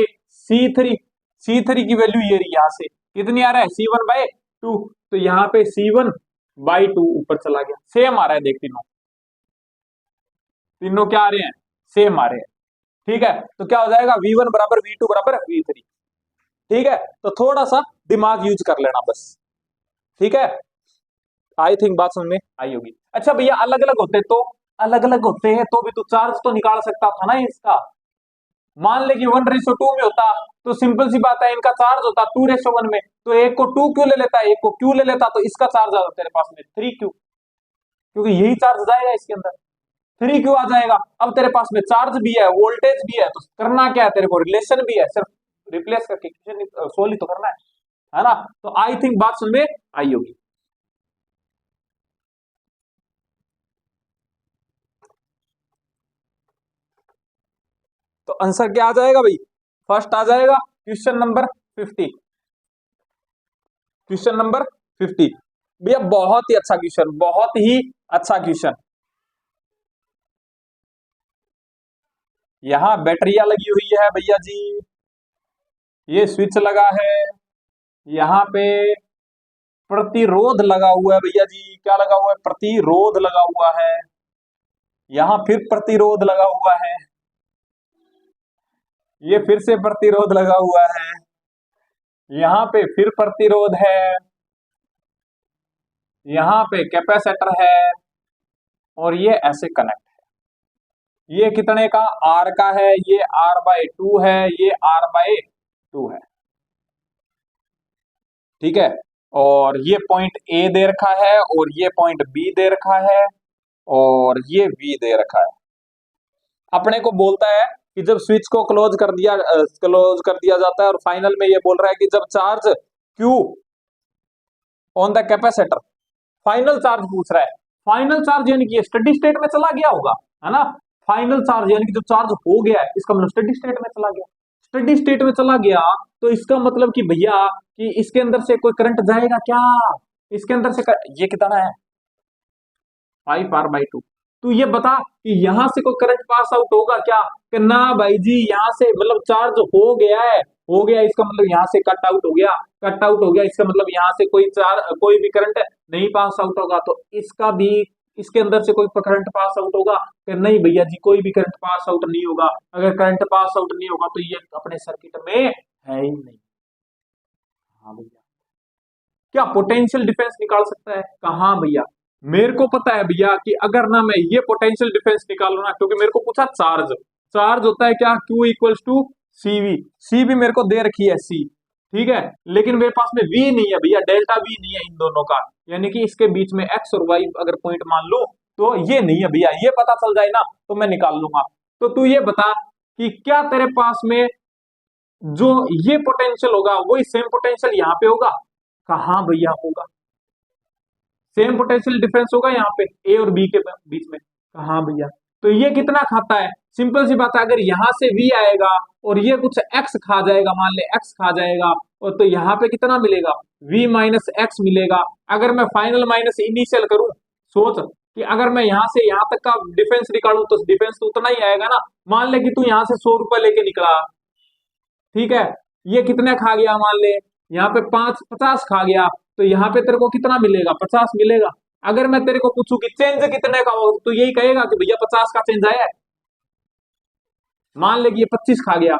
C3। C3 की वैल्यू ये रही, यहां से कितनी आ रहा है? C1/2। तो यहाँ पे C1/2 ऊपर चला गया। सेम आ रहा है, देख तीनों तीनों क्या आ रहे हैं? सेम आ रहे हैं। ठीक है। तो क्या हो जाएगा? V1 बराबर V2 बराबर V3। ठीक है। तो थोड़ा सा दिमाग यूज कर लेना बस। ठीक है। आई थिंक बात समझ में आई होगी। अच्छा भैया, अलग अलग होते हैं तो भी तो चार्ज तो निकाल सकता था ना इसका। मान ले कि 1:2 में होता तो सिंपल सी बात है, इनका चार्ज होता 2:1 में, तो एक को 2Q ले लेता, एक को Q ले लेता, तो इसका चार्ज आता तेरे पास में 3Q, क्योंकि यही चार्ज जाएगा इसके अंदर। 3Q आ जाएगा। अब तेरे पास में चार्ज भी है, वोल्टेज भी है, तो करना क्या है तेरे को? रिलेशन भी है, सिर्फ रिप्लेस करके सोल्व ही तो करना है ना? तो आई थिंक बात समझ में आई होगी। तो आंसर क्या आ जाएगा भाई? फर्स्ट आ जाएगा क्वेश्चन नंबर 50। क्वेश्चन नंबर 50 भैया, बहुत ही अच्छा क्वेश्चन, बहुत ही अच्छा क्वेश्चन। यहां बैटरिया लगी हुई है भैया जी, ये स्विच लगा है, यहाँ पे प्रतिरोध लगा हुआ है भैया जी। क्या लगा हुआ है? प्रतिरोध लगा हुआ है। यहां फिर प्रतिरोध लगा हुआ है, ये फिर से प्रतिरोध लगा हुआ है, यहाँ पे फिर प्रतिरोध है, यहाँ पे कैपेसिटर है, और ये ऐसे कनेक्ट है। ये कितने का? R का है, ये R/2 है, ये R/2 है। ठीक है। और ये पॉइंट A दे रखा है, और ये पॉइंट B दे रखा है, और ये V दे रखा है। अपने को बोलता है कि जब स्विच को क्लोज कर दिया जाता है, और फाइनल में ये बोल रहा है कि जब charge Q on the capacitor, final charge पूछ रहा है। फाइनल चार्ज यानी कि स्टडी स्टेट में चला गया होगा, है ना? फाइनल चार्ज यानी कि जो चार्ज हो गया है, इसका मतलब स्टडी स्टेट में चला गया। स्टडी स्टेट में चला गया तो इसका मतलब कि भैया कि इसके अंदर से कोई करंट जाएगा क्या? इसके अंदर से ये कितना है? 5R/2। तू ये बता कि यहाँ से कोई करंट पास आउट होगा क्या? कि ना भाई जी, यहाँ से मतलब चार्ज हो गया है, हो गया इसका मतलब यहाँ से कट आउट हो गया, कट आउट हो गया इसका मतलब यहाँ से कोई भी करंट नहीं पास आउट होगा। तो इसका भी, इसके अंदर से कोई करंट पास आउट होगा? कि नहीं भैया जी, कोई भी करंट पास आउट नहीं होगा। अगर करंट पास आउट नहीं होगा तो ये अपने सर्किट में है ही नहीं। हाँ भैया, क्या पोटेंशियल डिफरेंस निकाल सकता है? कहाँ भैया, मेरे को पता है भैया कि अगर ना मैं ये पोटेंशियल डिफरेंस निकालू ना, क्योंकि मेरे को पूछा चार्ज, चार्ज होता है क्या? Q equals to CV, CV मेरे को दे रखी है C, ठीक है, लेकिन मेरे पास में V नहीं है भैया, डेल्टा V नहीं है इन दोनों का, यानी कि इसके बीच में X और Y अगर पॉइंट मान लो तो ये नहीं है भैया, ये पता चल जाए ना तो मैं निकाल लूंगा। तो तू ये बता कि क्या तेरे पास में जो ये पोटेंशियल होगा वही सेम पोटेंशियल यहाँ पे होगा? कहाँ भैया होगा, सेम पोटेंशियल डिफरेंस होगा यहाँ पे ए और बी के बीच में? कहाँ भैया। तो ये कितना खाता है? सिंपल सी बात है, अगर यहाँ से v आएगा और ये कुछ x खा जाएगा, मान ले x खा जाएगा, और तो यहाँ पे कितना मिलेगा? v माइनस एक्स मिलेगा। अगर मैं फाइनल माइनस इनिशियल करूं, सोच कि अगर मैं यहाँ से यहाँ तक का डिफरेंस निकालूं तो डिफरेंस तो उतना ही आएगा ना। मान ले कि तू यहाँ से 100 रुपए लेके निकला, ठीक है, ये कितने खा गया? मान ले यहाँ पे 50 खा गया, तो यहाँ पे तेरे को कितना मिलेगा? 50 मिलेगा। अगर मैं तेरे को पूछूं कि चेंज कितने का हो, तो यही कहेगा कि भैया 50 का चेंज आया है। मान ले कि ये 25 खा गया,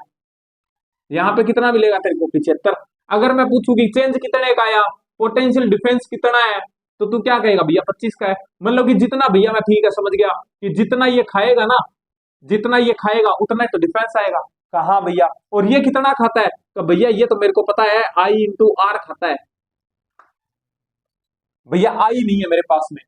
यहाँ पे कितना मिलेगा तेरे को? 75। अगर मैं पूछूं कि चेंज कितने का आया, पोटेंशियल डिफरेंस कितना है, तो तू क्या कहेगा? भैया 25 का है। मतलब कि जितना भैया, मैं ठीक है समझ गया कि जितना ये खाएगा ना, जितना ये खाएगा उतना ही तो डिफरेंस आएगा। कहा भैया, और ये कितना खाता है? तो भैया ये तो मेरे को पता है, आई इंटू आर खाता है। भैया आई नहीं है मेरे पास में,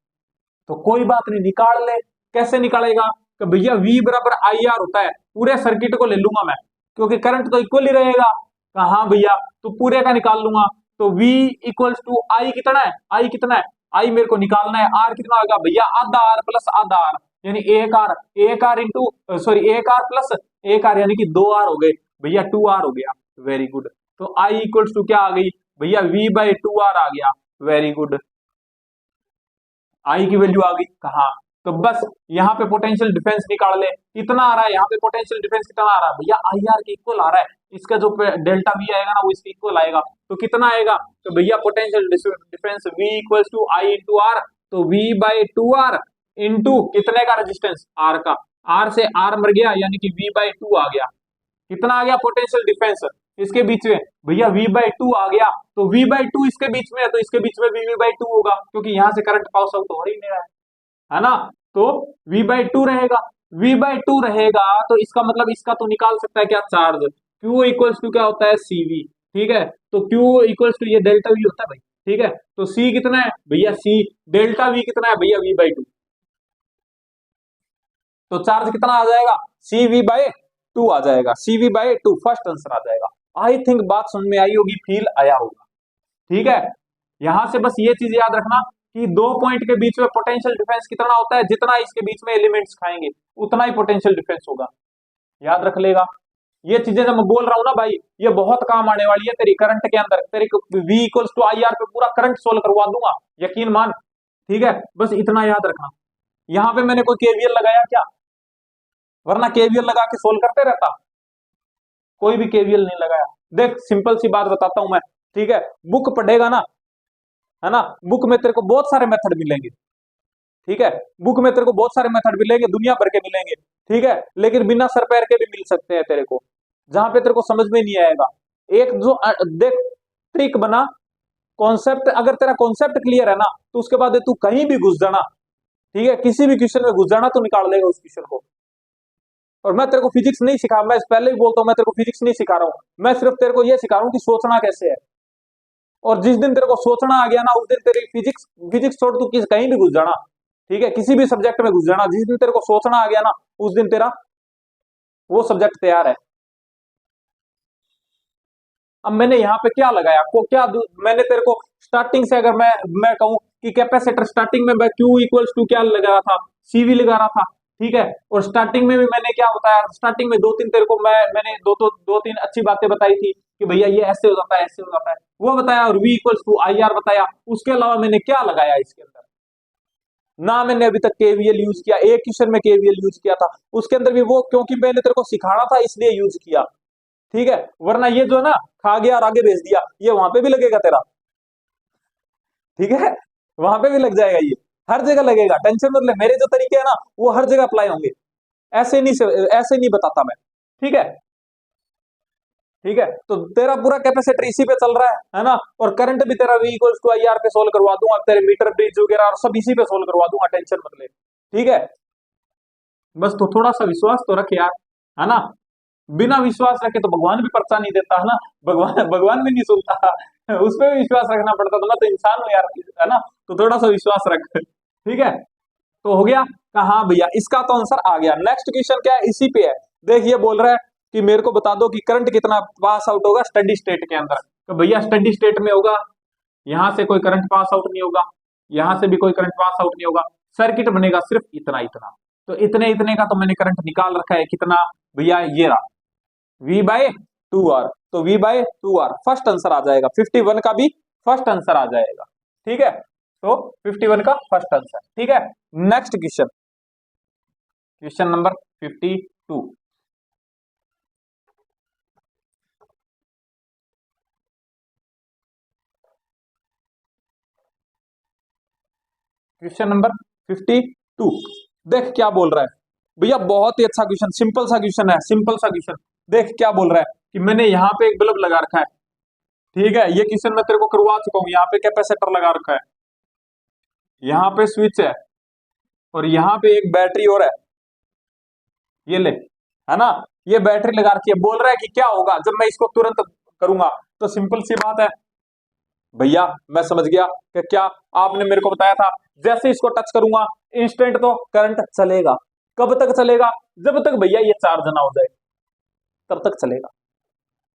तो कोई बात नहीं, निकाल ले। कैसे निकालेगा? कि भैया V बराबर आई आर होता है, पूरे सर्किट को ले लूंगा मैं, क्योंकि करंट तो इक्वल ही रहेगा। कहा भैया, तो पूरे का निकाल लूंगा। तो V इक्वल्स टू आई कितना है? आई कितना है? आई मेरे को निकालना है। आर कितना होगा भैया? आधा आर प्लस आधा आर, यानी एक आर इंटू सॉरी एक आर प्लस एक आर, यानी कि 2 आर हो गए भैया, 2 आर हो गया। Very good. तो आई इक्वल्स टू क्या आ गई भैया? V/2 R आ गया। वेरी गुड, आई की वैल्यू आ गई। कहा, तो बस यहाँ पे पोटेंशियल डिफरेंस निकाल ले, कितना आ रहा है यहाँ पे? पोटेंशियल डिफरेंस कितना आ रहा है भैया? आई आर के इक्वल आ रहा है। इसका जो डेल्टा V आएगा ना वो इसके इक्वल आएगा। तो कितना आएगा? तो भैया potential difference V equals to I into R, तो V/2R इंटू कितने का रेजिस्टेंस? R का। R से R मर गया, यानी कि V/2 आ गया। कितना आ गया पोटेंशियल डिफरेंस इसके बीच में? भैया V/2 आ गया। तो V/2 इसके बीच में है, तो इसके बीच में भी V/2 होगा, क्योंकि यहाँ से करंट पास आउट हो ही नहीं रहा है ना। तो V/2 रहेगा। V/2 रहेगा तो इसका मतलब इसका तो निकाल सकता है क्या? चार्ज। Q इक्वल्स टू क्या होता है? CV, ठीक है। तो Q इक्वल्स टू ये डेल्टा V होता है भाई, ठीक है। तो C कितना है भैया? C डेल्टा V कितना है भैया? V/2। तो चार्ज कितना आ जाएगा? CV/2 आ जाएगा। CV/2 फर्स्ट आंसर आ जाएगा। आई थिंक बात समझ में आई होगी, फील आया होगा, ठीक है। यहां से बस ये चीज याद रखना कि दो पॉइंट के बीच में पोटेंशियल डिफरेंस कितना होता है, जितना इसके बीच में एलिमेंट्स खाएंगे उतना ही पोटेंशियल डिफरेंस होगा। याद रख लेगा ये चीजें जब मैं बोल रहा हूं ना भाई, ये बहुत काम आने वाली है तेरी करंट के अंदर। तेरे V equals to I R पे पूरा करंट सोल्व करवा दूंगा, यकीन मान, ठीक है। बस इतना याद रखना। यहाँ पे मैंने कोई केवीएल लगाया क्या? वरना केवीएल लगा के सोल्व करते रहता, कोई भी केवीएल नहीं लगाया। देख सिंपल सी बात बताता हूं मैं, ठीक है। बुक पढ़ेगा ना, है ना, बुक में तेरे को बहुत सारे मेथड मिलेंगे, ठीक है। बुक में तेरे को बहुत सारे मेथड मिलेंगे, दुनिया भर के मिलेंगे, ठीक है। लेकिन बिना सर पैर के भी मिल सकते हैं तेरे को, जहां पे तेरे को समझ में नहीं आएगा। एक जो देख ट्रिक बना, कॉन्सेप्ट, अगर तेरा कॉन्सेप्ट क्लियर है ना तो उसके बाद तू कहीं भी घुस जाना, ठीक है, किसी भी क्वेश्चन में घुस जाना तो निकाल लेगा उस क्वेश्चन को। और मैं तेरे को फिजिक्स नहीं सिखा, मैं पहले भी बोलता हूं, मैं तेरे को फिजिक्स नहीं सिखा रहा हूं, मैं सिर्फ तेरे को यह सिखा रहा हूं कि सोचना कैसे है। और जिस दिन तेरे को सोचना आ गया ना, उस दिन तेरी फिजिक्स फिजिक्स छोड़ तू कहीं भी घुस जाना, ठीक है, किसी भी सब्जेक्ट में घुस जाना। जिस दिन तेरे को सोचना आ गया ना, उस दिन तेरा वो सब्जेक्ट तैयार है। अब मैंने यहाँ पे क्या लगाया को क्या मैंने तेरे को स्टार्टिंग से, अगर मैं कहूं कि कैपेसिटर स्टार्टिंग में मैं Q इक्वल्स टू क्या लगा रहा था? CV लगा रहा था, ठीक है। और स्टार्टिंग में भी मैंने क्या बताया? स्टार्टिंग में दो तीन तेरे को मैंने दो तीन अच्छी बातें बताई थी कि भैया ये ऐसे हो जाता है, ऐसे हो जाता है, वो बताया। और V equals to I R बताया। उसके अलावा मैंने क्या लगाया इसके अंदर? ना मैंने अभी तक केवीएल यूज किया, एक क्वेश्चन में केवीएल यूज किया था, उसके अंदर भी वो क्योंकि मैंने तेरे को सिखाना था इसलिए यूज किया, ठीक है। वरना ये जो है ना खा गया और आगे भेज दिया, ये वहां पे भी लगेगा तेरा, ठीक है, वहां पे भी लग जाएगा, ये हर जगह लगेगा, टेंशन मत ले, मेरे जो तरीके है ना वो हर जगह अप्लाई होंगे, ऐसे नहीं बताता मैं, ठीक है, ठीक है। तो तेरा पूरा कैपेसिटर इसी पे चल रहा है ना, और करंट भी तेरा V इक्वल्स टू IR पे सोल्व करवा दूंगा, तेरे मीटर ब्रिज वगैरह और सब इसी पे सोल्व करवा दूंगा, टेंशन मत ले, ठीक है। बस तो थोड़ा सा विश्वास तो रख यार, है ना, बिना विश्वास रखे तो भगवान भी पर्चा नहीं देता, है ना, भगवान भगवान भी नहीं सुनता उस पर भी विश्वास रखना पड़ता, तो मैं तो इंसान हूँ यार, है ना, तो थोड़ा सा विश्वास रख, ठीक है। तो हो गया, कहा भैया इसका तो आंसर आ गया। नेक्स्ट क्वेश्चन क्या है, इसी पे है, देखिए बोल रहा है कि मेरे को बता दो कि करंट कितना पास आउट होगा स्टडी स्टेट के अंदर, तो भैया स्टडी स्टेट में होगा, यहां से कोई करंट पास आउट नहीं होगा, यहां से भी कोई करंट पास आउट नहीं होगा, सर्किट बनेगा सिर्फ इतना इतना, तो इतने इतने का तो मैंने करंट निकाल रखा है, कितना भैया, ये रहा V/2R, तो V/2R फर्स्ट आंसर आ जाएगा, 51 का भी फर्स्ट आंसर आ जाएगा, ठीक है, तो 51 का फर्स्ट आंसर, ठीक है। Next question, question number 52, question number 52, देख क्या बोल रहा है भैया, बहुत ही अच्छा क्वेश्चन, सिंपल सा क्वेश्चन है, सिंपल सा क्वेश्चन, देख क्या बोल रहा है कि मैंने यहाँ पे एक बल्ब लगा रखा है, ठीक है, ये क्वेश्चन मैं तेरे को करवा चुका हूँ, यहाँ पे कैपेसिटर लगा रखा है, यहाँ पे स्विच है, और यहाँ पे एक बैटरी और है, ये ले, है ना, ये बैटरी लगा रखी है, बोल रहा है कि क्या होगा जब मैं इसको तुरंत करूंगा, तो सिंपल सी बात है भैया, मैं समझ गया कि क्या आपने मेरे को बताया था, जैसे इसको टच करूंगा इंस्टेंट तो करंट चलेगा, कब तक चलेगा, जब तक भैया ये चार्ज ना हो जाए, तब तक चलेगा,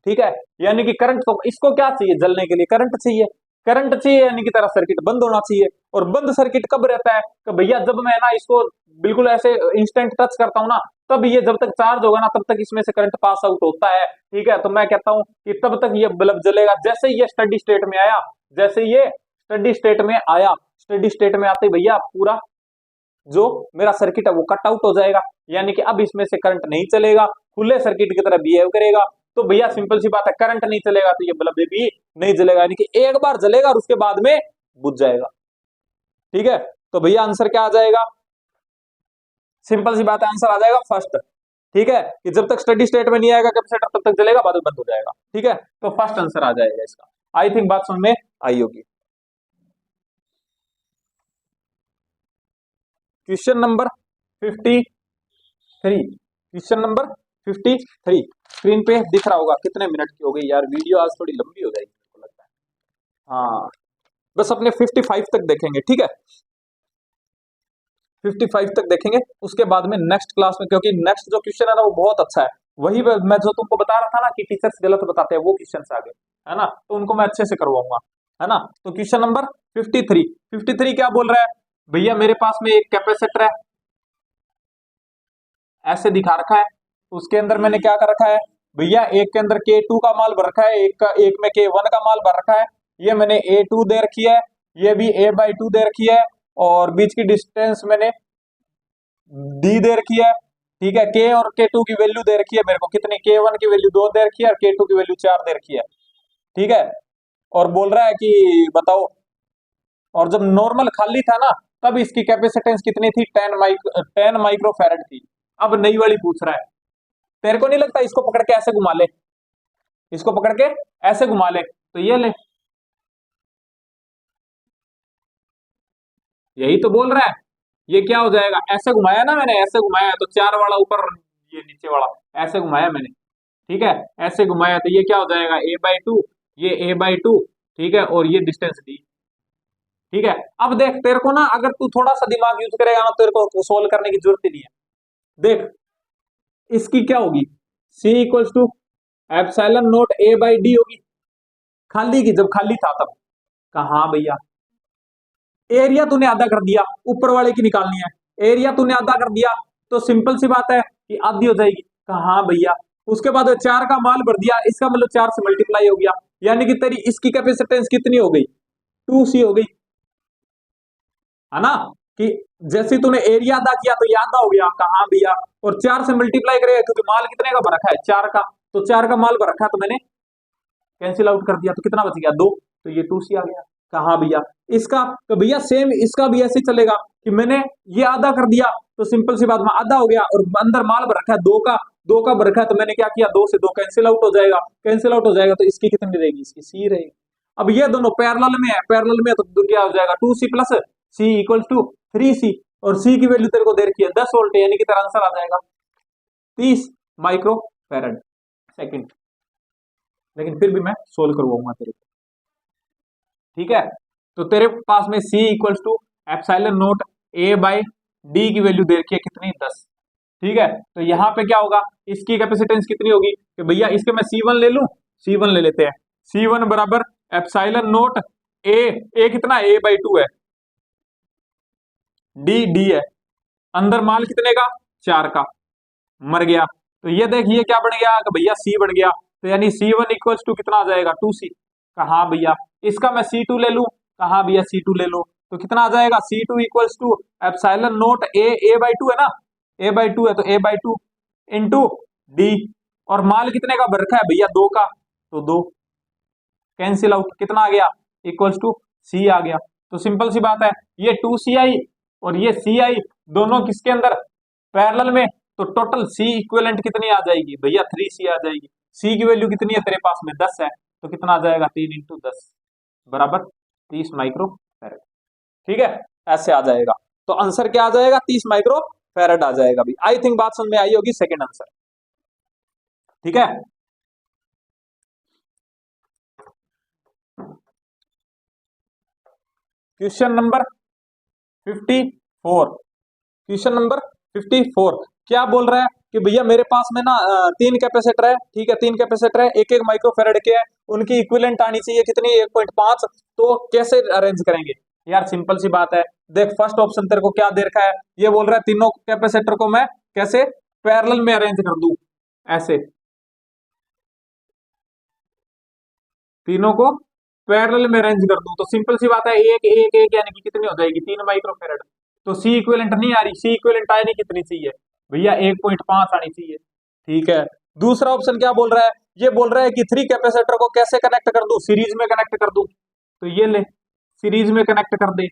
ठीक है। यानी कि करंट तो इसको क्या चाहिए, जलने के लिए करंट चाहिए, करंट चाहिए यानी कि तेरा सर्किट बंद होना चाहिए, और बंद सर्किट कब रहता है कि भैया जब मैं ना इसको बिल्कुल ऐसे इंस्टेंट टच करता हूं ना, तब ये जब तक चार्ज होगा ना तब तक इसमें से करंट पास आउट होता है, ठीक है। तो मैं कहता हूं कि तब तक ये बल्ब जलेगा, जैसे ही ये स्टडी स्टेट में आया, जैसे ये स्टडी स्टेट में आया, स्टडी स्टेट में आते भैया पूरा जो मेरा सर्किट है वो कट आउट हो जाएगा, यानी कि अब इसमें से करंट नहीं चलेगा, खुले सर्किट की तरह बिहेव करेगा, तो भैया सिंपल सी बात है, करंट नहीं चलेगा तो ये बल्ब भी नहीं जलेगा, यानी कि एक बार जलेगा और उसके बाद में बुझ जाएगा, ठीक है। तो भैया आंसर क्या आ जाएगा, सिंपल सी बात है, आंसर आ जाएगा फर्स्ट, ठीक है, कि जब तक स्टडी स्टेट में नहीं आएगा कैपेसिटर तब तक जलेगा, बाद में बंद हो जाएगा, ठीक है, तो फर्स्ट आंसर आ जाएगा इसका। आई थिंक बात समझ में आई होगी। Question number 53, question number 53 screen पे दिख रहा होगा, कितने मिनट की हो गई यार, वीडियो आज थोड़ी लंबी हो जाएगी मेरे को लगता है, हाँ, बस अपने 55 तक देखेंगे, ठीक है, 55 तक देखेंगे, उसके बाद में नेक्स्ट क्लास में, क्योंकि नेक्स्ट जो क्वेश्चन है ना वो बहुत अच्छा है, वही मैं जो तुमको बता रहा था ना कि टीचर्स गलत बताते हैं, वो क्वेश्चन से आगे, है ना, तो उनको मैं अच्छे से करवाऊंगा, है ना। तो क्वेश्चन नंबर 53 क्या बोल रहा है भैया, मेरे पास में एक कैपेसिटर है, ऐसे दिखा रखा है, उसके अंदर मैंने क्या कर रखा है भैया, एक के अंदर K2 का माल भर रखा है, एक में K1 का माल भर रखा है, ये मैंने A2 दे रखी है, ये भी A/2 दे रखी है, और बीच की डिस्टेंस मैंने D दे रखी है, ठीक है, K और K2 की वैल्यू दे रखी है मेरे को, कितनी, K1 की वैल्यू 2 दे रखी है और K2 की वैल्यू 4 दे रखी है, ठीक है। और बोल रहा है कि बताओ, और जब नॉर्मल खाली था ना तब इसकी कैपेसिटेंस कितनी थी, 10 माइक्रोफैरड थी, अब नई वाली पूछ रहा है, तेरे को नहीं लगता इसको पकड़ के ऐसे घुमा ले, इसको पकड़ के ऐसे घुमा ले, तो ये ले, यही तो बोल रहा है, ये क्या हो जाएगा, ऐसे घुमाया ना मैंने, ऐसे घुमाया तो 4 वाला ऊपर, ये नीचे वाला, ऐसे घुमाया मैंने, ठीक है, ऐसे घुमाया तो ये क्या हो जाएगा, A/2, ये A/2, ठीक है, और ये डिस्टेंस D, ठीक है। अब देख तेरे को ना, अगर तू थोड़ा सा दिमाग यूज करेगा ना, तेरे को सोल्व करने की जरूरत ही नहीं है, देख इसकी क्या होगी, C=ε0 A/D होगी, खाली की, जब खाली था तब, कहा भैया, एरिया तूने आधा कर दिया, ऊपर वाले की निकालनी है, एरिया तूने आधा कर दिया, तो सिंपल सी बात है कि आधी हो जाएगी, कहा भैया, उसके बाद 4 का माल भर दिया, इसका मतलब 4 से मल्टीप्लाई हो गया, यानी कि तेरी इसकी कैपेसिटेंस कितनी हो गई, 2C हो गई, है ना, कि जैसे तूने एरिया अदा किया तो ये आधा हो गया, कहाँ भैया, और 4 से मल्टीप्लाई करेगा क्योंकि माल कितने का भर रखा है, 4 का, तो 4 का माल भर रखा है तो मैंने कैंसिल आउट कर दिया, तो कितना बच गया 2, तो ये 2C आ गया। कहाँ भैया इसका, तो भैया सेम इसका भी ऐसे चलेगा कि मैंने ये आधा कर दिया तो सिंपल सी बात में आधा हो गया, और अंदर माल भर रखा है 2 का भर रखा है, तो मैंने क्या किया 2 से 2 कैंसिल आउट हो जाएगा, कैंसिल आउट हो जाएगा तो इसकी कितनी रहेगी, इसकी C रहेगी। अब ये दोनों पैरेलल में है, पैरेलल में है तो क्या हो जाएगा 2C plus C equals to 3C, और C की वैल्यू तेरे को दे रखी है 10 वोल्ट, यानी कि तेरा आंसर आ जाएगा 30 माइक्रो फैराड सेकंड। लेकिन फिर भी मैं सोल्व करवाऊंगा तेरे को, ठीक है। तो तेरे पास में C equals to epsilon not A by D की वैल्यू दे रखी है कितनी 10, ठीक है। तो यहाँ पे क्या होगा, इसकी कैपेसिटेंस कितनी होगी कि भैया इसके मैं C1 ले लूं, C1 ले लेते हैं, C1 बराबर एप्सिलॉन नोट A कितना A/2 है, डी है, अंदर माल कितने का 4 का, मर गया, तो ये देखिए क्या बन गया कि भैया C बन गया, तो यानी C1 इक्वल्स टू कितना आ जाएगा 2C। कहा भैया इसका मैं C2 ले लूं, कहा भैया C2 ले लो, तो कितना आ जाएगा C2 equals to epsilon note A/2 है ना, A/2 है तो A/2 इंटू डी, और माल कितने का भर रखा है भैया 2 का, तो 2 कैंसिल आउट, कितना आ गया इक्वल्स टू C आ गया। तो सिंपल सी बात है, ये 2CI और ये CI दोनों किसके अंदर पैरेलल में, तो टोटल C इक्विवेलेंट कितनी आ जाएगी भैया 3C आ जाएगी। C की वैल्यू कितनी है तेरे पास में 10 है, तो कितना आ जाएगा 3 इंटू 10 बराबर 30 माइक्रो फैरेड, ठीक है, ऐसे आ जाएगा। तो आंसर क्या आ जाएगा 30 माइक्रो फैरेड आ जाएगा भी। आई थिंक बात समझ में आई होगी, सेकंड आंसर, ठीक है। क्वेश्चन नंबर 54, क्वेश्चन नंबर 54 क्या बोल रहा है कि भैया मेरे पास में ना 3 कैपेसिटर है, ठीक है, 3 कैपेसिटर है, एक माइक्रो फैरेड के है, उनकी इक्विवेलेंट आनी चाहिए कितनी 1.5, तो कैसे अरेंज करेंगे यार, सिंपल सी बात है, देख फर्स्ट ऑप्शन तेरे को क्या दे रखा है, ये बोल रहा है तीनों कैपेसिटर को मैं कैसे पैरेलल में अरेंज कर दूं, ऐसे तीनों को पैरेलल में अरेंज कर दूं, तो सिंपल सी बात है एक एक एक यानी कि कितनी हो जाएगी 3 माइक्रो फैरेड, तो C इक्विवेलेंट नहीं आ रही, C इक्विवेलेंट आए नहीं कितनी चाहिए भैया 1.5 आनी चाहिए, ठीक है। दूसरा ऑप्शन क्या बोल रहा है, ये बोल रहा है कि 3 कैपेसिटर को कैसे कनेक्ट कर दूं, सीरीज में कनेक्ट कर दूं, तो ये ले सीरीज में कनेक्ट कर दे,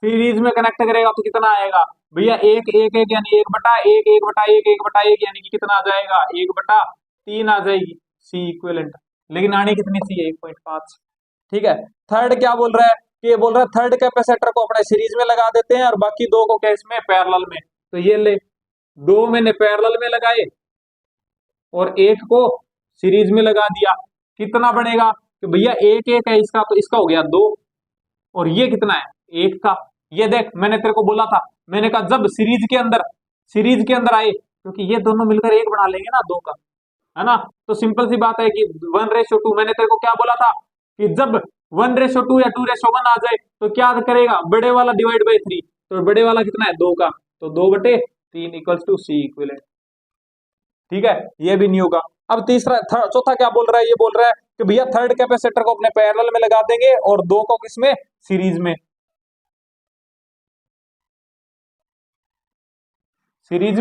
सीरीज में कनेक्ट करेगा तो कितना आएगा भैया एक एक एक यानी 1/1 यानी कि कितना आ जाएगा 1/3 आ जाएगी C इक्विवेलेंट, लेकिन आनी कितनी चाहिए 1.5, ठीक है। थर्ड क्या बोल रहा है कि ये बोल रहा है थर्ड कैपेसिटर को अपने सीरीज में लगा देते हैं और बाकी 2 को कैसे में पैरेलल में, तो ये ले 2 मैंने पैरेलल में लगाए और 1 को सीरीज में लगा दिया, कितना बनेगा कि भैया एक एक है इसका, तो इसका हो गया 2, और ये कितना है 1 का, ये देख मैंने तेरे को बोला था, मैंने कहा जब सीरीज के अंदर आए, क्योंकि ये दोनों मिलकर 1 बना लेंगे ना 2 का, है ना, तो सिंपल सी बात है कि 1:2, मैंने तेरे को क्या बोला था कि जब 1:2 या 2:1 आ जाए तो क्या करेगा बड़े वाला डिवाइड बाई 3, तो बड़े वाला कितना है 2 का, तो 2/3 इक्वल्स टू C इक्विवेलेंट, ठीक है, ये भी नहीं होगा। अब तीसरा चौथा क्या बोल रहा है, ये बोल रहा है कि भैया थर्ड कैपेसिटर को अपने पैरेलल में लगा देंगे और 2 को किसमें सीरीज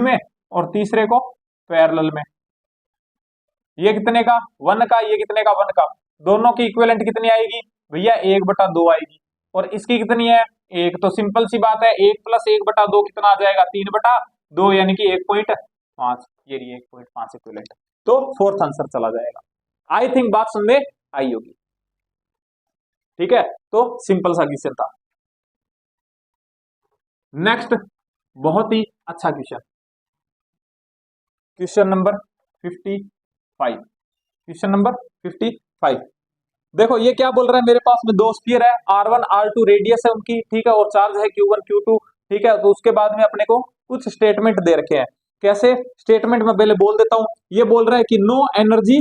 में, और तीसरे को पैरेलल में, ये कितने का 1 का, ये कितने का 1 का, दोनों की इक्विवेलेंट कितनी आएगी भैया 1/2 आएगी, और इसकी कितनी है 1, तो सिंपल सी बात है 1 प्लस 1/2 कितना आ जाएगा 3/2 यानी कि 1.5, ये रही 1.5 इक्विवेलेंट, तो फोर्थ आंसर चला जाएगा। आई थिंक बात समझ में आई होगी, ठीक है, तो सिंपल सा क्वेश्चन था। नेक्स्ट बहुत ही अच्छा question, question number 55, question number 55 देखो ये क्या बोल रहा है, मेरे पास में 2 स्फीयर है, R1 R2 रेडियस है उनकी, ठीक है, और चार्ज है Q1 Q2, ठीक है। तो उसके बाद में अपने को कुछ स्टेटमेंट दे रखे हैं, कैसे स्टेटमेंट में पहले बोल देता हूं, ये बोल रहा है कि नो एनर्जी,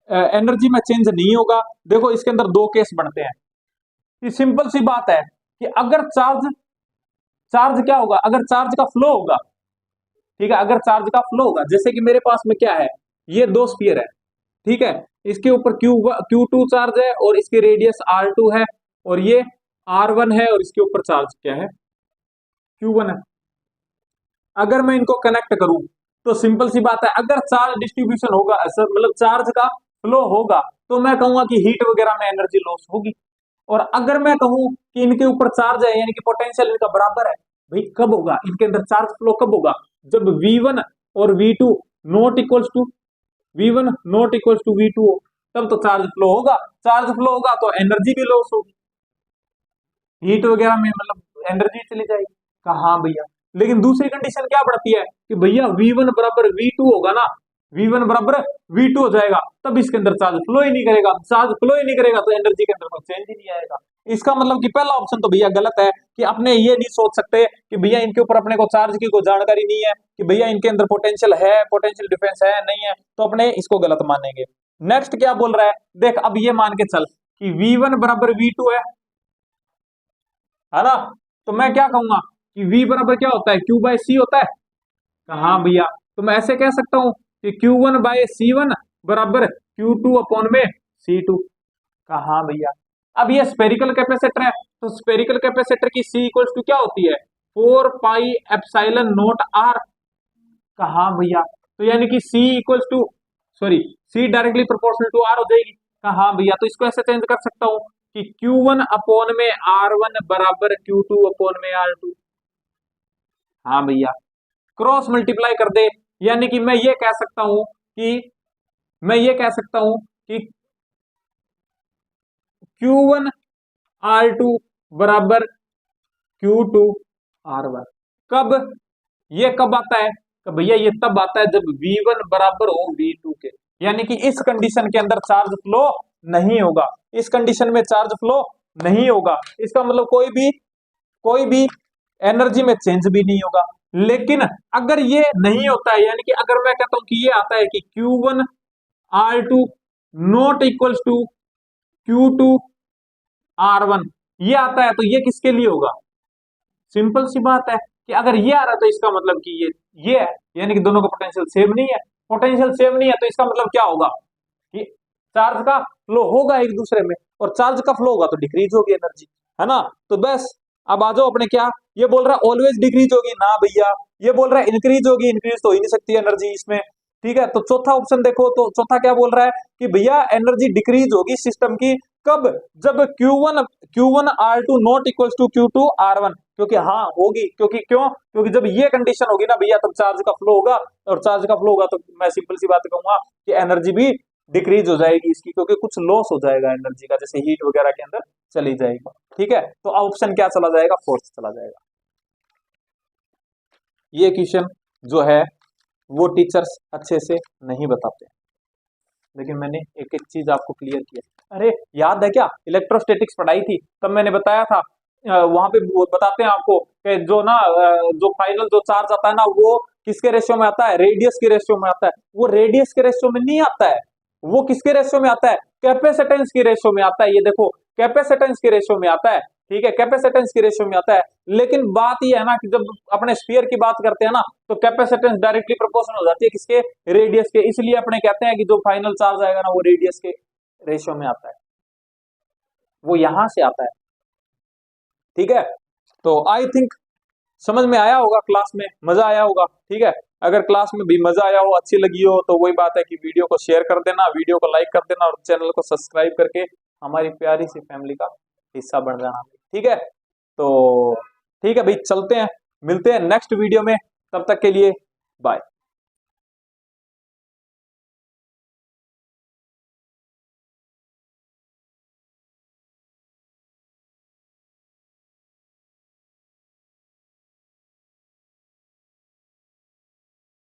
एनर्जी में चेंज नहीं होगा। देखो इसके अंदर 2 केस बनते हैं, कि सिंपल सी बात है कि अगर चार्ज क्या होगा, अगर चार्ज का फ्लो होगा, ठीक है, अगर चार्ज का फ्लो होगा, जैसे कि मेरे पास में क्या है, ये 2 स्फीयर है, ठीक है, इसके ऊपर Q2 चार्ज है और इसकी रेडियस R2 है, और ये R1 है और इसके ऊपर चार्ज क्या है Q1 है। अगर मैं इनको कनेक्ट करूं तो सिंपल सी बात है, अगर चार्ज डिस्ट्रीब्यूशन होगा, मतलब चार्ज का फ्लो होगा, तो मैं कहूंगा कि हीट वगैरह में एनर्जी लॉस होगी। और अगर मैं कहूं कि इनके ऊपर चार्ज है, यानी कि पोटेंशियल इनका बराबर है, भाई कब होगा इनके अंदर चार्ज फ्लो, कब होगा? जब V1 और V2 not equals to V1 not equals to V2 हो, तब तो चार्ज फ्लो होगा। चार्ज फ्लो होगा तो एनर्जी भी लॉस होगी, हीट वगैरह में मतलब एनर्जी चली जाएगी। कहा हाँ भैया, लेकिन दूसरी कंडीशन क्या बढ़ती है कि भैया V1 बराबर V2 होगा ना, V1 बराबर V2 हो जाएगा, तब इसके अंदर चार्ज फ्लो ही नहीं करेगा। चार्ज फ्लो ही नहीं करेगा तो एनर्जी के अंदर कोई चेंज ही नहीं आएगा। इसका मतलब कि पहला ऑप्शन तो भैया गलत है, कि अपने ये नहीं सोच सकते कि भैया इनके ऊपर अपने को चार्ज की कोई जानकारी नहीं है, कि भैया इनके अंदर पोटेंशियल है, पोटेंशियल डिफरेंस है नहीं है, तो अपने इसको गलत मानेंगे। नेक्स्ट क्या बोल रहा है, देख अब ये मान के चल कि V1 बराबर V2 है ना, तो मैं क्या कहूंगा कि V बराबर क्या होता है, Q बाय C होता है। हाँ भैया, तो मैं ऐसे कह सकता हूं कि Q1 बाय C1 बराबर Q2 अपॉन में C2। हाँ भैया, अब ये स्पेरिकल कैपेसिटर है, तो स्पेरिकल कैपेसिटर की C इक्वल्स टू क्या होती है, 4 पाई एप्सिलॉन नॉट R। हाँ भैया, तो यानी कि C equals to, sorry, C directly proportional to R हो जाएगी। हाँ भैया, तो इसको ऐसे चेंज कर सकता हूं कि Q1 अपॉन में R1 बराबर Q2 अपॉन में R2। हाँ भैया, क्रॉस मल्टीप्लाई कर दे, यानी कि मैं ये कह सकता हूं कि Q1 R2 बराबर Q2 R1। कब, ये कब आता है, तो भैया ये तब आता है जब V1 बराबर हो V2 के, यानी कि इस कंडीशन के अंदर चार्ज फ्लो नहीं होगा, इस कंडीशन में चार्ज फ्लो नहीं होगा, इसका मतलब कोई भी एनर्जी में चेंज भी नहीं होगा। लेकिन अगर ये नहीं होता है, यानी कि अगर मैं कहता हूं कि ये आता है कि Q1 R2 not equals to Q2 R1, ये आता है, तो ये किसके लिए होगा? सिंपल सी बात है कि अगर ये आ रहा है तो इसका मतलब कि ये है, यानी कि दोनों का पोटेंशियल सेम नहीं है। पोटेंशियल सेम नहीं है तो इसका मतलब क्या होगा कि चार्ज का फ्लो होगा एक दूसरे में, और चार्ज का फ्लो होगा तो डिक्रीज होगी एनर्जी, है ना। तो बस अब आ जाओ अपने, क्या ये बोल रहा है ऑलवेज डिक्रीज होगी ना भैया, ये बोल रहा है इंक्रीज होगी, इंक्रीज तो हो ही नहीं सकती एनर्जी इसमें। ठीक है, तो चौथा ऑप्शन देखो, तो चौथा क्या बोल रहा है कि भैया एनर्जी डिक्रीज होगी सिस्टम की, कब? जब Q1 R2 not equal to Q2 R1। क्योंकि हाँ होगी, क्योंकि जब ये कंडीशन होगी ना भैया, तब चार्ज का फ्लो होगा, और चार्ज का फ्लो होगा तो मैं सिंपल सी बात कहूंगा कि एनर्जी भी डिक्रीज हो जाएगी इसकी, क्योंकि कुछ लॉस हो जाएगा एनर्जी का, जैसे हीट वगैरह के अंदर चली जाएगी। ठीक है, तो ऑप्शन क्या चला जाएगा, फोर्थ चला जाएगा। ये क्वेश्चन जो है वो टीचर्स अच्छे से नहीं बताते, लेकिन मैंने एक एक चीज आपको क्लियर किया। अरे याद है क्या, इलेक्ट्रोस्टैटिक्स पढ़ाई थी, तब मैंने बताया था, वहां पे वो बताते हैं आपको कि जो ना जो फाइनल जो चार्ज आता है ना, वो किसके रेशियो में आता है, रेडियस के रेशियो में आता है। वो रेडियस के रेशियो में नहीं आता है, वो किसके रेशियो में आता है, कैपेसिटेंस के रेशियो में आता है। ये देखो, कैपेसिटेंस के रेशियो में आता है, ठीक है, कैपेसिटेंस के रेशियो में आता है। लेकिन बात ये है ना कि जब अपने स्फीयर की बात करते हैं ना, तो कैपेसिटेंस डायरेक्टली प्रोपोर्शनल हो जाती है किसके, रेडियस के। इसलिए अपने कहते हैं कि जो फाइनल चार्ज आएगा ना, वो रेडियस के रेशियो में आता है, वो यहां से आता है। ठीक है, तो आई थिंक समझ में आया होगा, क्लास में मजा आया होगा। ठीक है, अगर क्लास में भी मजा आया हो, अच्छी लगी हो, तो वही बात है कि वीडियो को शेयर कर देना, वीडियो को लाइक कर देना, और चैनल को सब्सक्राइब करके हमारी प्यारी सी फैमिली का हिस्सा बन जाना। ठीक है, तो ठीक है भाई, चलते हैं, मिलते हैं नेक्स्ट वीडियो में, तब तक के लिए बाय।